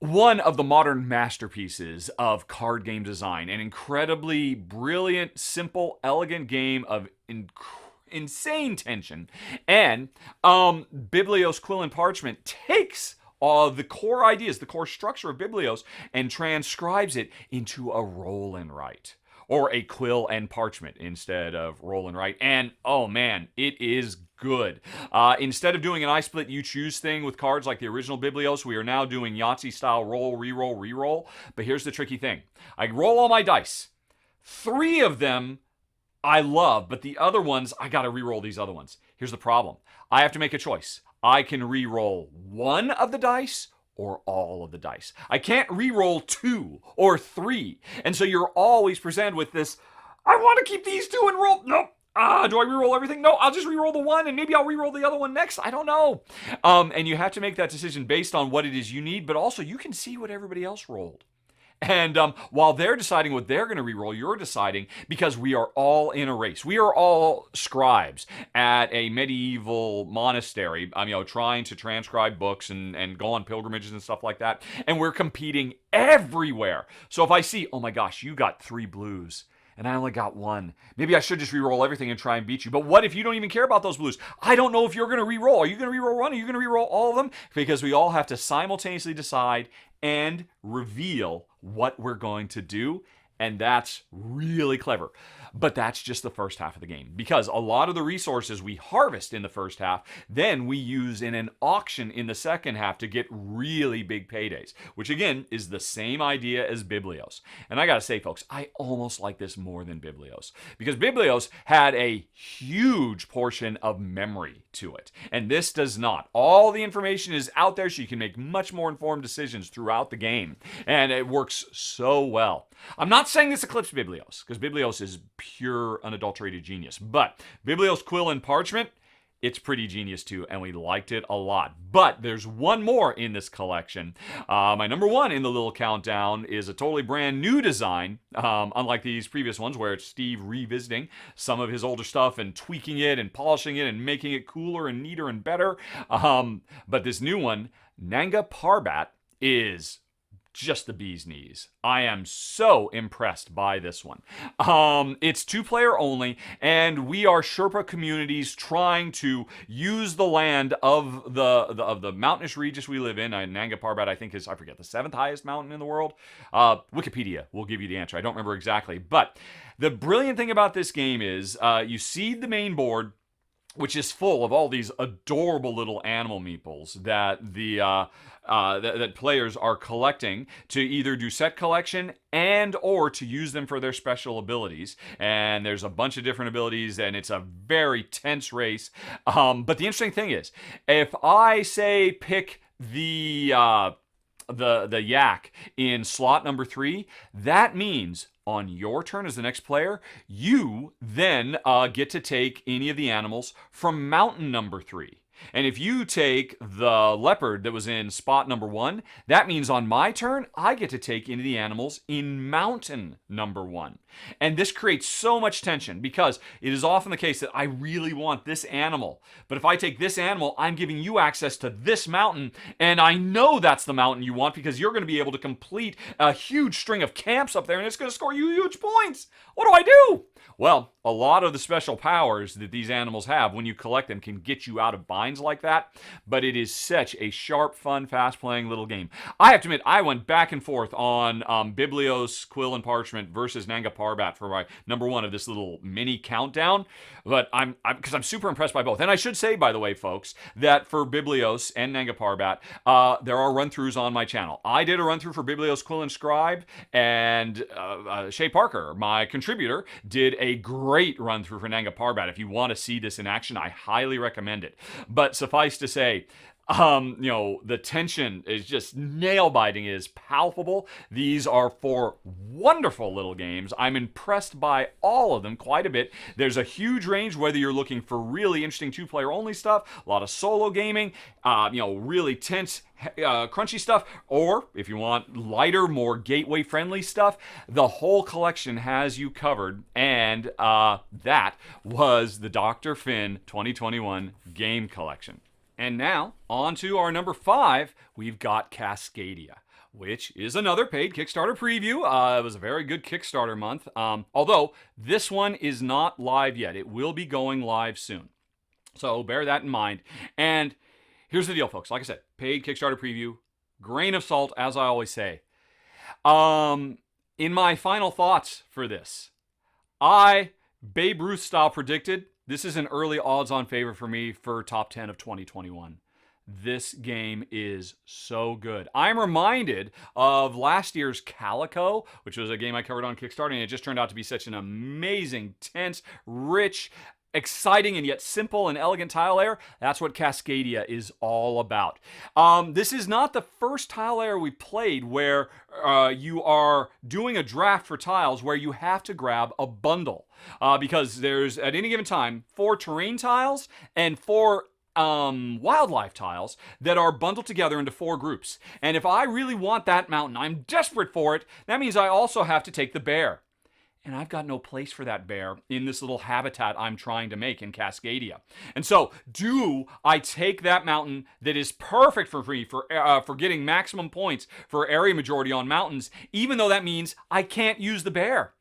one of the modern masterpieces of card game design. An incredibly brilliant, simple, elegant game of insane tension. And Biblios, Quill, and Parchment takes the core ideas, the core structure of Biblios, and transcribes it into a roll and write, or a Quill and Parchment instead of roll and write. And oh man, it is good. Instead of doing an I split you choose thing with cards like the original Biblios, we are now doing Yahtzee style roll, reroll, reroll. But here's the tricky thing. I roll all my dice. 3 of them I love, but the other ones, I gotta reroll these other ones. Here's the problem. I have to make a choice. I can re-roll 1 of the dice or all of the dice. I can't re-roll 2 or 3. And so you're always presented with this, I want to keep these 2 and roll. Nope. Do I re-roll everything? No, I'll just re-roll the 1 and maybe I'll re-roll the other one next. I don't know. And you have to make that decision based on what it is you need, but also you can see what everybody else rolled. And while they're deciding what they're going to reroll, you're deciding, because we are all in a race. We are all scribes at a medieval monastery, trying to transcribe books and go on pilgrimages and stuff like that. And we're competing everywhere. So if I see, oh my gosh, you got 3 blues, and I only got 1. Maybe I should just re-roll everything and try and beat you. But what if you don't even care about those blues? I don't know if you're going to re-roll. Are you going to re-roll 1? Are you going to re-roll all of them? Because we all have to simultaneously decide and reveal what we're going to do. And that's really clever. But that's just the first half of the game, because a lot of the resources we harvest in the first half, then we use in an auction in the second half to get really big paydays, which again is the same idea as Biblios. And I gotta say, folks, I almost like this more than Biblios, because Biblios had a huge portion of memory to it, and this does not. All the information is out there, so you can make much more informed decisions throughout the game, and it works so well. I'm not saying this eclipses Biblios, because Biblios is pure, unadulterated genius. But Biblios, Quill, and Parchment, it's pretty genius too, and we liked it a lot. But there's one more in this collection. My number one in the little countdown is a totally brand new design, unlike these previous ones where it's Steve revisiting some of his older stuff and tweaking it and polishing it and making it cooler and neater and better. But this new one, Nanga Parbat, is just the bee's knees. I am so impressed by this one. It's 2-player only, and we are Sherpa communities trying to use the land of the mountainous regions we live in. Nanga Parbat, I think, is, I forget, the 7th highest mountain in the world. Wikipedia will give you the answer. I don't remember exactly. But the brilliant thing about this game is you seed the main board, which is full of all these adorable little animal meeples that that players are collecting to either do set collection and or to use them for their special abilities. And there's a bunch of different abilities, and it's a very tense race. But the interesting thing is, if I say pick the yak in slot number 3, that means on your turn as the next player, you then get to take any of the animals from mountain number 3. And if you take the leopard that was in spot number 1, that means on my turn, I get to take any of the animals in mountain number 1. And this creates so much tension, because it is often the case that I really want this animal. But if I take this animal, I'm giving you access to this mountain, and I know that's the mountain you want because you're going to be able to complete a huge string of camps up there, and it's going to score you huge points. What do I do? Well, a lot of the special powers that these animals have, when you collect them, can get you out of binds like that, but it is such a sharp, fun, fast-playing little game. I have to admit, I went back and forth on Biblios, Quill, and Parchment versus Nanga Parbat for my number 1 of this little mini countdown, but because I'm super impressed by both. And I should say, by the way, folks, that for Biblios and Nanga Parbat, there are run-throughs on my channel. I did a run-through for Biblios, Quill, and Scribe, and Shea Parker, my contributor, did a great run-through for Nanga Parbat. If you want to see this in action, I highly recommend it. But suffice to say, the tension is just nail-biting, is palpable. These are 4 wonderful little games. I'm impressed by all of them quite a bit. There's a huge range, whether you're looking for really interesting 2-player only stuff, a lot of solo gaming, really tense, crunchy stuff, or if you want lighter, more gateway-friendly stuff, the whole collection has you covered. And that was the Dr. Finn 2021 game collection. And now, on to our number 5, we've got Cascadia, which is another paid Kickstarter preview. It was a very good Kickstarter month, although this one is not live yet. It will be going live soon. So bear that in mind. And here's the deal, folks. Like I said, paid Kickstarter preview, grain of salt, as I always say. In my final thoughts for this, Babe Ruth style predicted, this is an early odds-on favorite for me for top 10 of 2021. This game is so good. I'm reminded of last year's Calico, which was a game I covered on Kickstarter, and it just turned out to be such an amazing, tense, rich, exciting, and yet simple and elegant tile layer. That's what Cascadia is all about. This is not the first tile layer we played where you are doing a draft for tiles where you have to grab a bundle. Because there's, at any given time, 4 terrain tiles and 4 wildlife tiles that are bundled together into 4 groups. And if I really want that mountain, I'm desperate for it, that means I also have to take the bear. And I've got no place for that bear in this little habitat I'm trying to make in Cascadia. And so, do I take that mountain that is perfect for free for getting maximum points for area majority on mountains, even though that means I can't use the bear?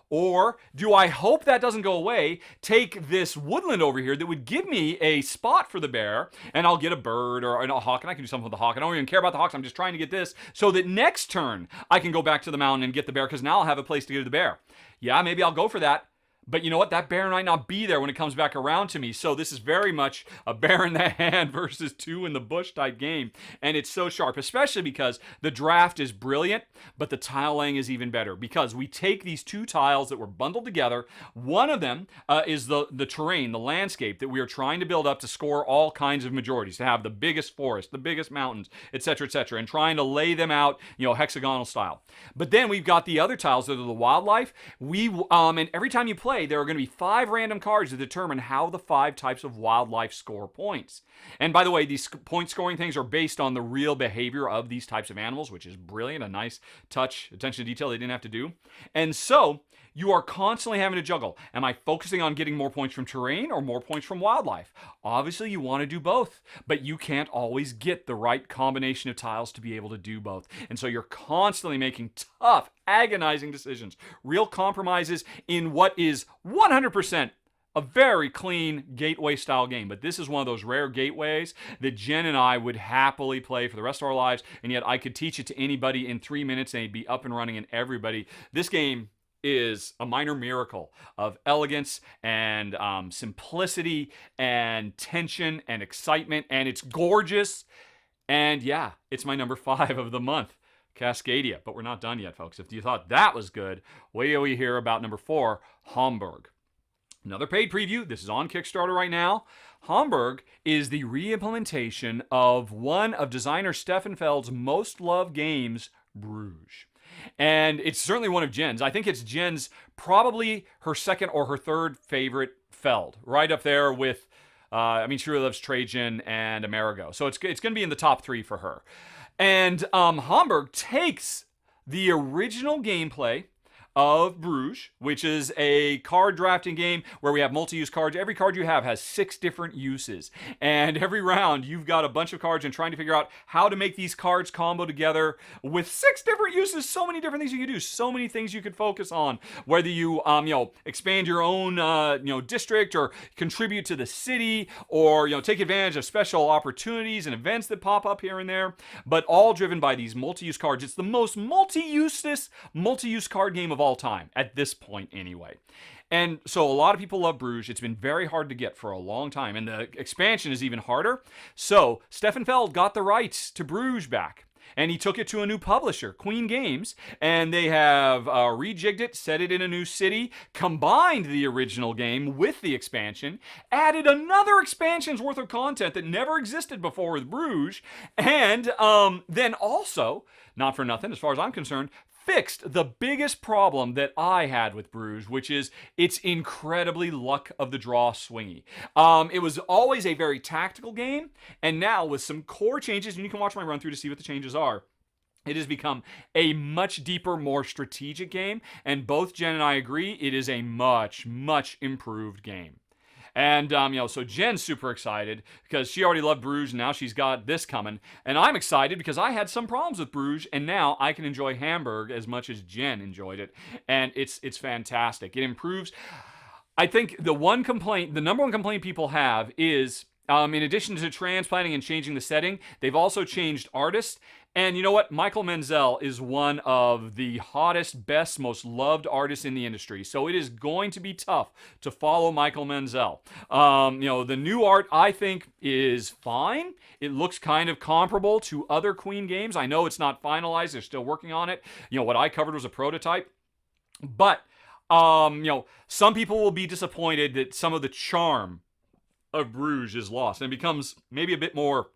Or do I hope that doesn't go away, take this woodland over here that would give me a spot for the bear, and I'll get a bird or a hawk, and I can do something with the hawk. I don't even care about the hawks. I'm just trying to get this so that next turn I can go back to the mountain and get the bear, because now I'll have a place to get to the bear. Yeah, maybe I'll go for that. But you know what? That bear might not be there when it comes back around to me. So this is very much a bear in the hand versus two in the bush type game. And it's so sharp, especially because the draft is brilliant, but the tile laying is even better because we take these two tiles that were bundled together. One of them is the terrain, the landscape that we are trying to build up to score all kinds of majorities, to have the biggest forest, the biggest mountains, etc., and trying to lay them out, hexagonal style. But then we've got the other tiles that are the wildlife. And every time you play, there are going to be 5 random cards to determine how the 5 types of wildlife score points. And by the way, these point scoring things are based on the real behavior of these types of animals, which is brilliant, a nice touch, attention to detail they didn't have to do. And so you are constantly having to juggle. Am I focusing on getting more points from terrain or more points from wildlife? Obviously, you want to do both, but you can't always get the right combination of tiles to be able to do both. And so you're constantly making tough, agonizing decisions, real compromises in what is 100% a very clean gateway style game. But this is one of those rare gateways that Jen and I would happily play for the rest of our lives, and yet I could teach it to anybody in 3 minutes and they'd be up and running, and everybody. This game is a minor miracle of elegance and simplicity and tension and excitement, and it's gorgeous. And yeah, it's my number 5 of the month, Cascadia. But we're not done yet, folks. If you thought that was good, wait till we hear about number 4, Hamburg. Another paid preview. This is on Kickstarter right now. Hamburg is the re-implementation of one of designer Stefan Feld's most loved games, Bruges. And it's certainly one of Jen's. I think it's Jen's probably her second or her third favorite Feld. Right up there with, she really loves Trajan and Amerigo. So it's going to be in the top 3 for her. And Hamburg takes the original gameplay of Bruges, which is a card drafting game where we have multi-use cards. Every card you have has 6 different uses. And every round, you've got a bunch of cards and trying to figure out how to make these cards combo together with 6 different uses. So many different things you can do. So many things you could focus on. Whether you, expand your own, district or contribute to the city or, take advantage of special opportunities and events that pop up here and there. But all driven by these multi-use cards. It's the most multi-use card game of all time, at this point anyway. And so a lot of people love Bruges. It's been very hard to get for a long time, and the expansion is even harder. So Stefan Feld got the rights to Bruges back, and he took it to a new publisher, Queen Games, and they have rejigged it, set it in a new city, combined the original game with the expansion, added another expansion's worth of content that never existed before with Bruges, and then also, not for nothing as far as I'm concerned, fixed the biggest problem that I had with Bruges, which is it's incredibly luck of the draw swingy. It was always a very tactical game, and now with some core changes, and you can watch my run through to see what the changes are, it has become a much deeper, more strategic game, and both Jen and I agree it is a much, much improved game. And, so Jen's super excited because she already loved Bruges, and now she's got this coming. And I'm excited because I had some problems with Bruges, and now I can enjoy Hamburg as much as Jen enjoyed it. And it's fantastic. It improves. I think the number one complaint people have is, in addition to transplanting and changing the setting, they've also changed artists. And you know what? Michael Menzel is one of the hottest, best, most loved artists in the industry. So it is going to be tough to follow Michael Menzel. The new art, I think, is fine. It looks kind of comparable to other Queen games. I know it's not finalized. They're still working on it. What I covered was a prototype. But, some people will be disappointed that some of the charm of Bruges is lost. And it becomes maybe a bit more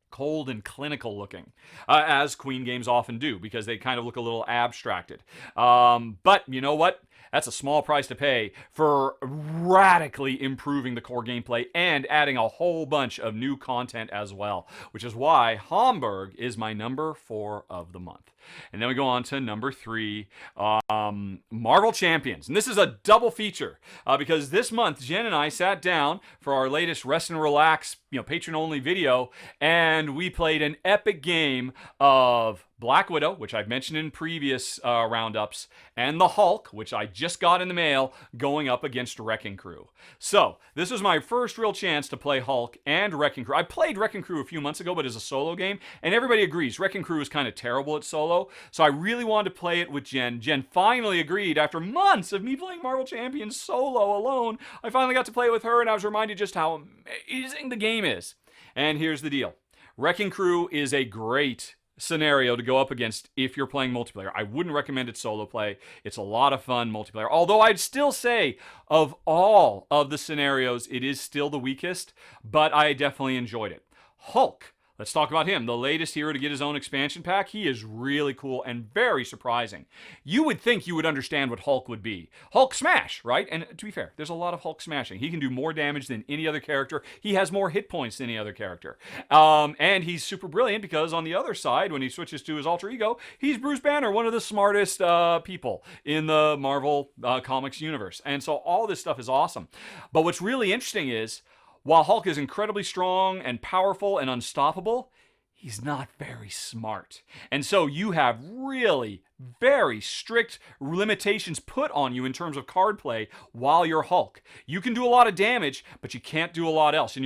cold and clinical looking, as Queen games often do, because they kind of look a little abstracted. But you know what? That's a small price to pay for radically improving the core gameplay and adding a whole bunch of new content as well, which is why Hamburg is my number 4 of the month. And then we go on to number 3, Marvel Champions. And this is a double feature because this month Jen and I sat down for our latest Rest and Relax, patron-only video, and we played an epic game of Black Widow, which I've mentioned in previous roundups, and the Hulk, which I just got in the mail going up against Wrecking Crew. So, this was my first real chance to play Hulk and Wrecking Crew. I played Wrecking Crew a few months ago, but as a solo game, and everybody agrees Wrecking Crew is kind of terrible at solo, so I really wanted to play it with Jen. Jen finally agreed after months of me playing Marvel Champions solo alone. I finally got to play it with her, and I was reminded just how amazing the game is. And here's the deal. Wrecking Crew is a great scenario to go up against if you're playing multiplayer. I wouldn't recommend it solo play. It's a lot of fun multiplayer. Although I'd still say of all of the scenarios, it is still the weakest, but I definitely enjoyed it. Hulk. Let's talk about him. The latest hero to get his own expansion pack. He is really cool and very surprising. You would think you would understand what Hulk would be. Hulk smash, right? And to be fair, there's a lot of Hulk smashing. He can do more damage than any other character. He has more hit points than any other character. And he's super brilliant because on the other side, when he switches to his alter ego, he's Bruce Banner, one of the smartest people in the Marvel Comics universe. And so all this stuff is awesome. But what's really interesting is, while Hulk is incredibly strong and powerful and unstoppable, he's not very smart. And so you have really very strict limitations put on you in terms of card play while you're Hulk. You can do a lot of damage, but you can't do a lot else. And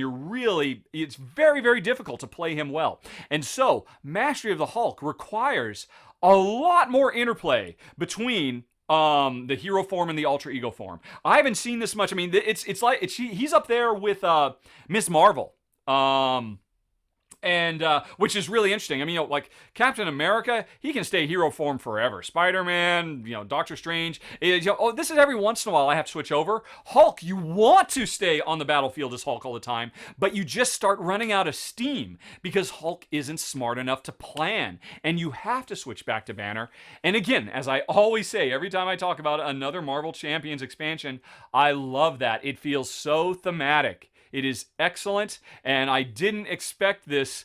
it's very, very difficult to play him well. And so Mastery of the Hulk requires a lot more interplay between the hero form and the alter ego form. I haven't seen this much. I mean, he's up there with Miss Marvel. Which is really interesting. I mean, like Captain America, he can stay hero form forever. Spider-Man, Doctor Strange. This is every once in a while I have to switch over. Hulk, you want to stay on the battlefield as Hulk all the time, but you just start running out of steam because Hulk isn't smart enough to plan, and you have to switch back to Banner. And again, as I always say, every time I talk about another Marvel Champions expansion, I love that. It feels so thematic. It is excellent, and I didn't expect this.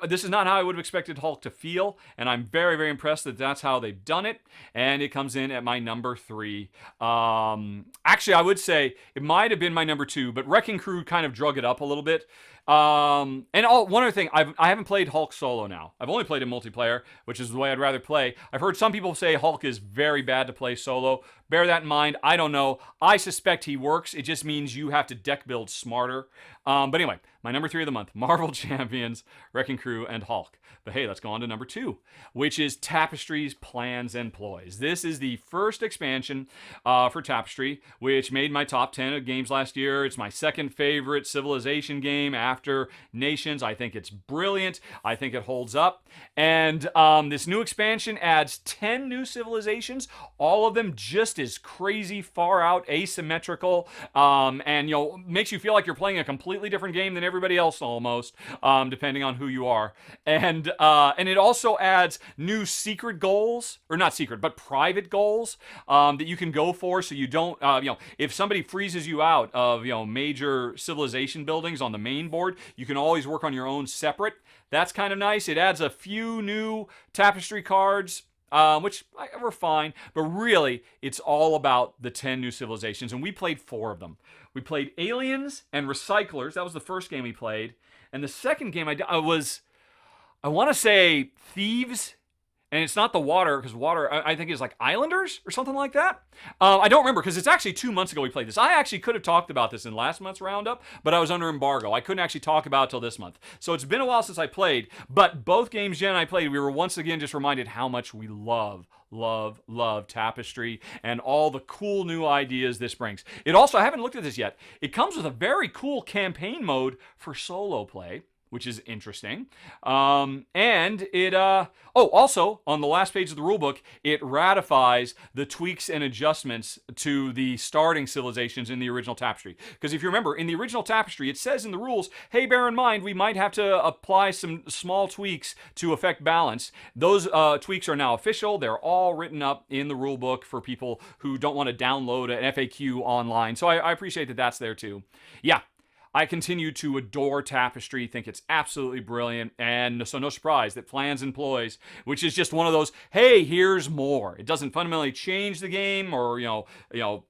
This is not how I would have expected Hulk to feel, and I'm very, very impressed that that's how they've done it, and it comes in at my number 3. Actually, I would say it might have been my number 2, but Wrecking Crew kind of drug it up a little bit. One other thing, I haven't played Hulk solo now. I've only played in multiplayer, which is the way I'd rather play. I've heard some people say Hulk is very bad to play solo. Bear that in mind. I don't know. I suspect he works. It just means you have to deck build smarter. But anyway, my number 3 of the month, Marvel Champions, Wrecking Crew, and Hulk. But hey, let's go on to number 2, which is Tapestry's Plans and Ploys. This is the first expansion for Tapestry, which made my top 10 of games last year. It's my second favorite Civilization game after Nations. I think it's brilliant. I think it holds up. And this new expansion adds 10 new civilizations, all of them just as crazy, far out, asymmetrical, and makes you feel like you're playing a completely different game than everybody else almost, depending on who you are. And it also adds new secret goals, or not secret, but private goals that you can go for, so you don't, if somebody freezes you out of, major civilization buildings on the main board, you can always work on your own separate. That's kind of nice. It adds a few new Tapestry cards, which were fine, but really, it's all about the 10 new civilizations, and we played 4 of them. We played Aliens and Recyclers. That was the first game we played, and the second game I want to say Thieves, and it's not the water, because water, I think is like Islanders or something like that. I don't remember, because it's actually 2 months ago we played this. I actually could have talked about this in last month's roundup, but I was under embargo. I couldn't actually talk about it till this month. So it's been a while since I played, but both games Jen and I played, we were once again just reminded how much we love Tapestry and all the cool new ideas this brings. It also, I haven't looked at this yet, it comes with a very cool campaign mode for solo play, which is interesting. And it, also, on the last page of the rulebook, it ratifies the tweaks and adjustments to the starting civilizations in the original Tapestry. Because if you remember, in the original Tapestry, it says in the rules, hey, bear in mind, we might have to apply some small tweaks to affect balance. Those tweaks are now official. They're all written up in the rulebook for people who don't want to download an FAQ online. So I appreciate that that's there too. Yeah. I continue to adore Tapestry, think it's absolutely brilliant, and so no surprise that Plans and Ploys, which is just one of those, hey, here's more. It doesn't fundamentally change the game or,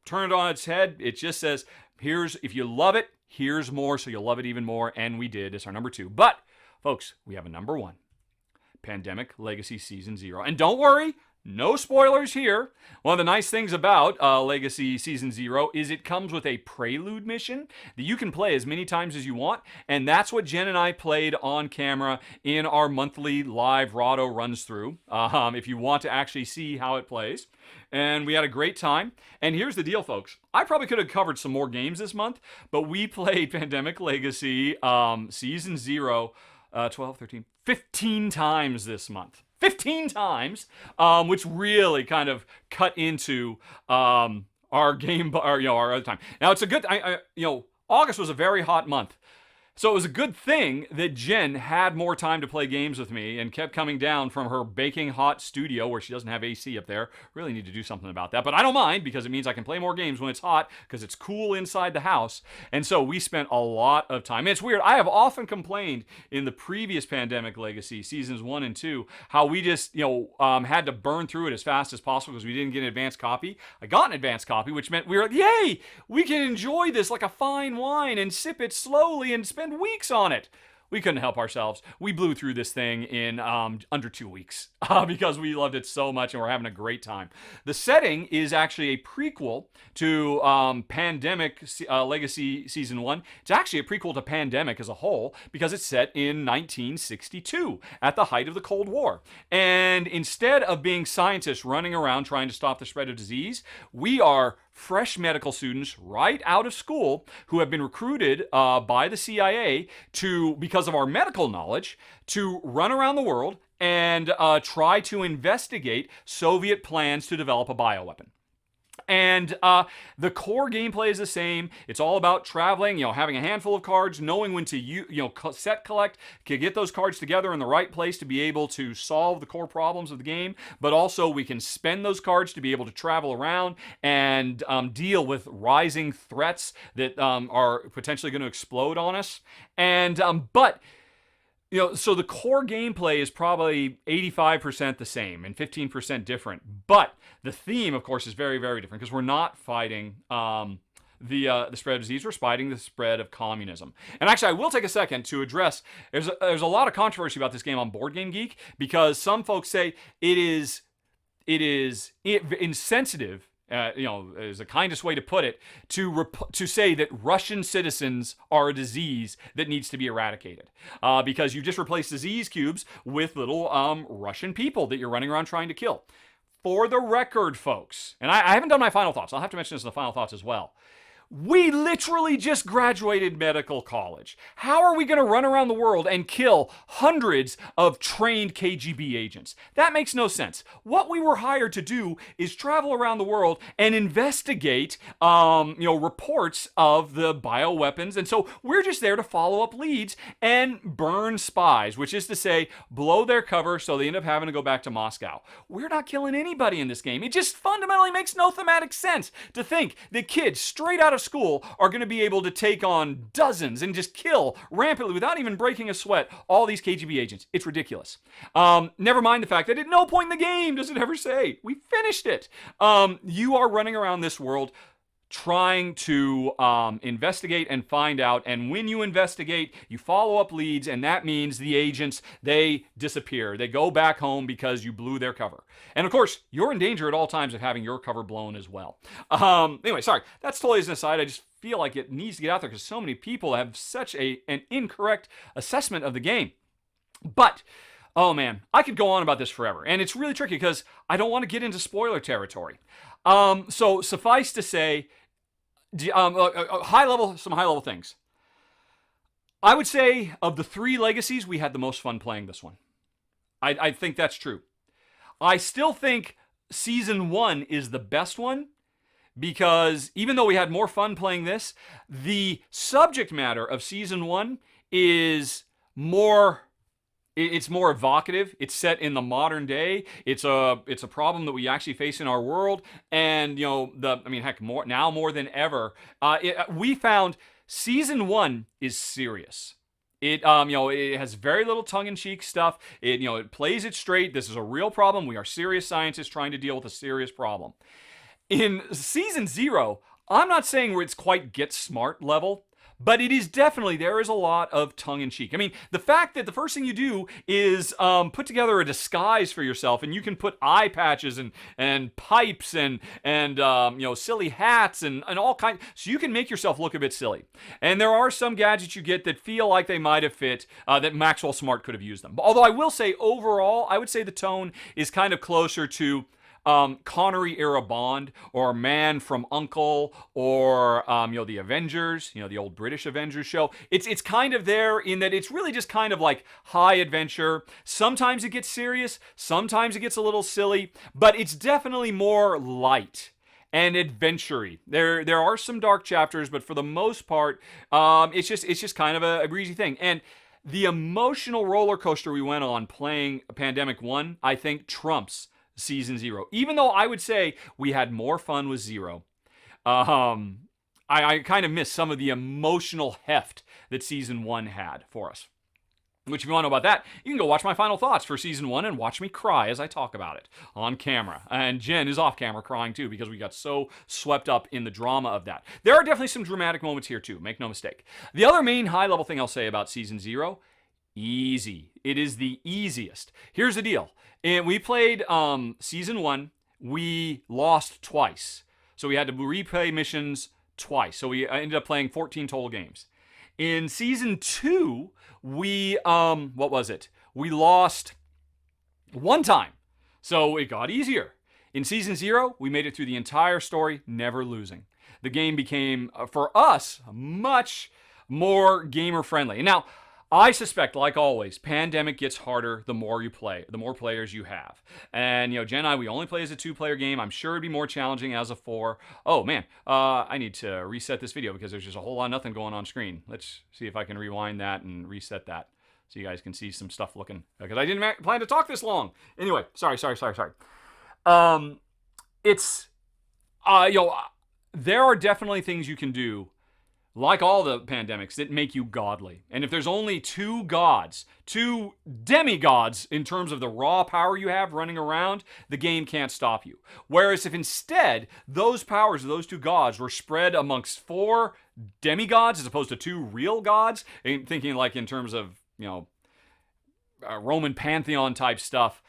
turn it on its head. It just says, if you love it, here's more, so you'll love it even more, and we did. It's our number 2. But, folks, we have a number 1. Pandemic Legacy Season 0. And don't worry, No spoilers here. One of the nice things about Legacy Season 0 is it comes with a prelude mission that you can play as many times as you want, and that's what Jen and I played on camera in our monthly live Rahdo runs through, if you want to actually see how it plays. And we had a great time. And here's the deal, folks. I probably could have covered some more games this month, but we played Pandemic Legacy Season 0 12, 13, 15 times this month. 15 times, which really kind of cut into our game, our other time. Now, it's a good, August was a very hot month. So it was a good thing that Jen had more time to play games with me and kept coming down from her baking hot studio where she doesn't have AC up there. Really need to do something about that. But I don't mind because it means I can play more games when it's hot because it's cool inside the house. And so we spent a lot of time. And it's weird. I have often complained in the previous Pandemic Legacy, seasons 1 and 2, how we just, had to burn through it as fast as possible because we didn't get an advanced copy. I got an advanced copy, which meant we were like, yay, we can enjoy this like a fine wine and sip it slowly and spend weeks on it. We couldn't help ourselves. We blew through this thing in under 2 weeks because we loved it so much and we're having a great time. The setting is actually a prequel to Pandemic Legacy Season 1. It's actually a prequel to Pandemic as a whole because it's set in 1962 at the height of the Cold War. And instead of being scientists running around trying to stop the spread of disease, we are fresh medical students right out of school who have been recruited by the CIA because of our medical knowledge, to run around the world and try to investigate Soviet plans to develop a bioweapon. And the core gameplay is the same. It's all about traveling, having a handful of cards, knowing when to set collect, to get those cards together in the right place to be able to solve the core problems of the game. But also we can spend those cards to be able to travel around and deal with rising threats that are potentially going to explode on us. And so the core gameplay is probably 85% the same and 15% different. But the theme, of course, is very, very different because we're not fighting the spread of disease. We're fighting the spread of communism. And actually, I will take a second to address, there's a lot of controversy about this game on Board Game Geek because some folks say it is insensitive, is the kindest way to put it, to say that Russian citizens are a disease that needs to be eradicated. Because you just replace disease cubes with little Russian people that you're running around trying to kill. For the record, folks, and I haven't done my final thoughts. I'll have to mention this in the final thoughts as well. We literally just graduated medical college. How are we going to run around the world and kill hundreds of trained KGB agents? That makes no sense. What we were hired to do is travel around the world and investigate, reports of the bioweapons. And so we're just there to follow up leads and burn spies, which is to say, blow their cover so they end up having to go back to Moscow. We're not killing anybody in this game. It just fundamentally makes no thematic sense to think that kids straight out of school are going to be able to take on dozens and just kill rampantly without even breaking a sweat all these KGB agents. It's ridiculous. Never mind the fact that at no point in the game does it ever say, we finished it. You are running around this world trying to investigate and find out, and when you investigate, you follow up leads, and that means the agents, they disappear. They go back home because you blew their cover. And of course, you're in danger at all times of having your cover blown as well. Anyway, sorry, that's totally as an aside. I just feel like it needs to get out there because so many people have such an incorrect assessment of the game. But oh man, I could go on about this forever. And it's really tricky because I don't want to get into spoiler territory. So suffice to say, some high level things. I would say of the 3 legacies, we had the most fun playing this one. I think that's true. I still think season 1 is the best one because even though we had more fun playing this, the subject matter of season 1 is more... It's more evocative. It's set in the modern day. It's a problem that we actually face in our world, and more than ever, we found season 1 is serious. It has very little tongue-in-cheek stuff. It plays it straight. This is a real problem. We are serious scientists trying to deal with a serious problem. In season 0, I'm not saying where it's quite Get Smart level, But it is definitely, there is a lot of tongue-in-cheek. I mean, the fact that the first thing you do is put together a disguise for yourself, and you can put eye patches and pipes and silly hats and all kinds, so you can make yourself look a bit silly. And there are some gadgets you get that feel like they might have fit, that Maxwell Smart could have used them. Although I will say, overall, I would say the tone is kind of closer to Connery era Bond, or Man from U.N.C.L.E., or the Avengers, the old British Avengers show. It's kind of there in that it's really just kind of like high adventure. Sometimes it gets serious, sometimes it gets a little silly, but it's definitely more light and adventure-y. There are some dark chapters, but for the most part, it's just kind of a breezy thing. And the emotional roller coaster we went on playing Pandemic 1, I think, trumps Season 0. Even though I would say we had more fun with 0. I kind of miss some of the emotional heft that Season 1 had for us. Which, if you want to know about that, you can go watch my final thoughts for Season 1 and watch me cry as I talk about it on camera. And Jen is off camera crying too, because we got so swept up in the drama of that. There are definitely some dramatic moments here too, make no mistake. The other main high-level thing I'll say about Season 0, easy. It is the easiest. Here's the deal. And we played Season 1. We lost twice. So we had to replay missions twice. So we ended up playing 14 total games. In Season 2, we, we lost one time. So it got easier. In Season 0, we made it through the entire story, never losing. The game became, for us, much more gamer-friendly. Now, I suspect, like always, Pandemic gets harder the more you play, the more players you have. And, Jen and I, we only play as a 2-player game. I'm sure it'd be more challenging as a 4. Oh, man, I need to reset this video because there's just a whole lot of nothing going on screen. Let's see if I can rewind that and reset that so you guys can see some stuff looking, because I didn't plan to talk this long. Anyway, sorry. There are definitely things you can do, like all the pandemics, that make you godly. And if there's only 2 gods, 2 demigods in terms of the raw power you have running around, the game can't stop you. Whereas if instead those powers of those 2 gods were spread amongst 4 demigods as opposed to 2 real gods, thinking like in terms of, Roman pantheon type stuff,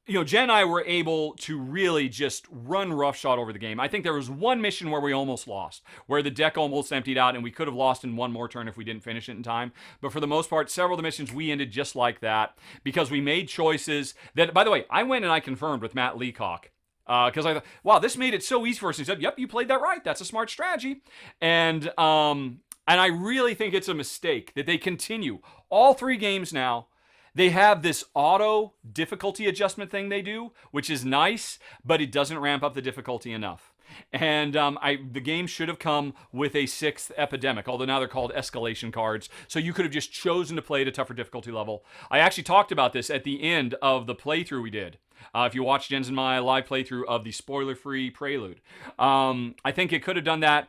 Jen and I were able to really just run roughshod over the game. I think there was one mission where we almost lost, where the deck almost emptied out, and we could have lost in one more turn if we didn't finish it in time. But for the most part, several of the missions, we ended just like that, because we made choices that, by the way, I went and I confirmed with Matt Leacock. Because I thought, wow, this made it so easy for us. And he said, yep, you played that right. That's a smart strategy. And I really think it's a mistake that they continue all 3 games now. They have this auto difficulty adjustment thing they do, which is nice, but it doesn't ramp up the difficulty enough. And the game should have come with a 6th epidemic, although now they're called escalation cards. So you could have just chosen to play at a tougher difficulty level. I actually talked about this at the end of the playthrough we did. If you watch Jen's and my live playthrough of the spoiler-free Prelude. I think it could have done that.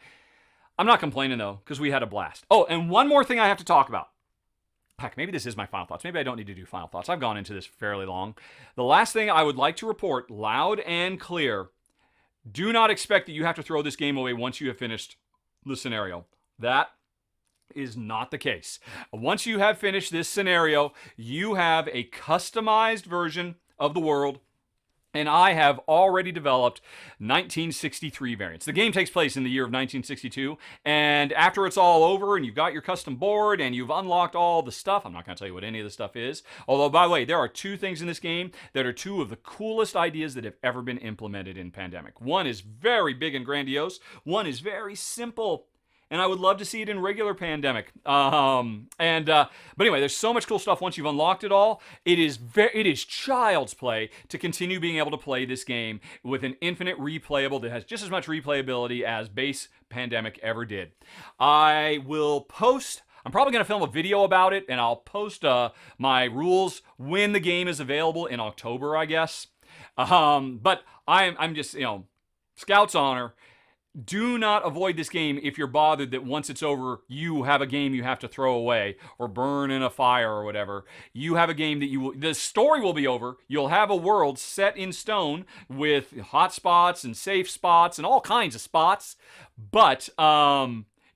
I'm not complaining, though, because we had a blast. Oh, and one more thing I have to talk about. Heck, maybe this is my final thoughts. Maybe I don't need to do final thoughts. I've gone into this fairly long. The last thing I would like to report, loud and clear, do not expect that you have to throw this game away once you have finished the scenario. That is not the case. Once you have finished this scenario, you have a customized version of the world, and I have already developed 1963 variants. The game takes place in the year of 1962, and after it's all over and you've got your custom board and you've unlocked all the stuff, I'm not going to tell you what any of the stuff is, although, by the way, there are 2 things in this game that are 2 of the coolest ideas that have ever been implemented in Pandemic. One is very big and grandiose. One is very simple. And I would love to see it in regular Pandemic. But anyway, there's so much cool stuff once you've unlocked it all. It is child's play to continue being able to play this game with an infinite replayable that has just as much replayability as base Pandemic ever did. I'm probably going to film a video about it, and I'll post my rules when the game is available in October, I guess. But I'm just, Scout's honor. Do not avoid this game if you're bothered that once it's over, you have a game you have to throw away or burn in a fire or whatever. You have a game that the story will be over. You'll have a world set in stone with hot spots and safe spots and all kinds of spots. But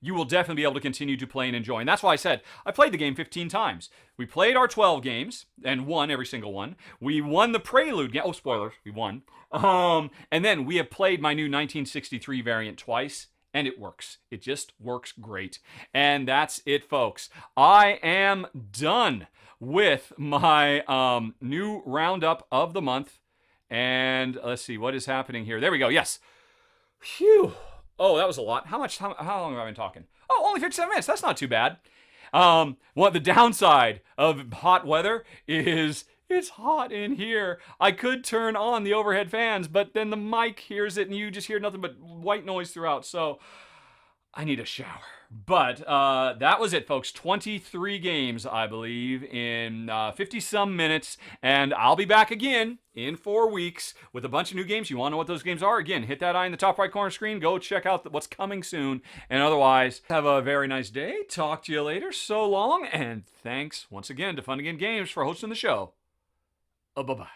you will definitely be able to continue to play and enjoy. And that's why I said I played the game 15 times. We played our 12 games and won every single one. We won the Prelude game. Oh, spoilers, we won. And then we have played my new 1963 variant twice, and it works. It just works great. And that's it, folks. I am done with my new roundup of the month. And let's see what is happening here. There we go. Yes. Phew. Oh, that was a lot. How long have I been talking? Oh, only 57 minutes. That's not too bad. The downside of hot weather is it's hot in here. I could turn on the overhead fans, but then the mic hears it and you just hear nothing but white noise throughout. So I need a shower. But that was it, folks. 23 games, I believe, in 50-some minutes. And I'll be back again in 4 weeks with a bunch of new games. You want to know what those games are? Again, hit that eye in the top right corner screen. Go check out what's coming soon. And otherwise, have a very nice day. Talk to you later. So long. And thanks once again to Fun Again Games for hosting the show. Bye-bye.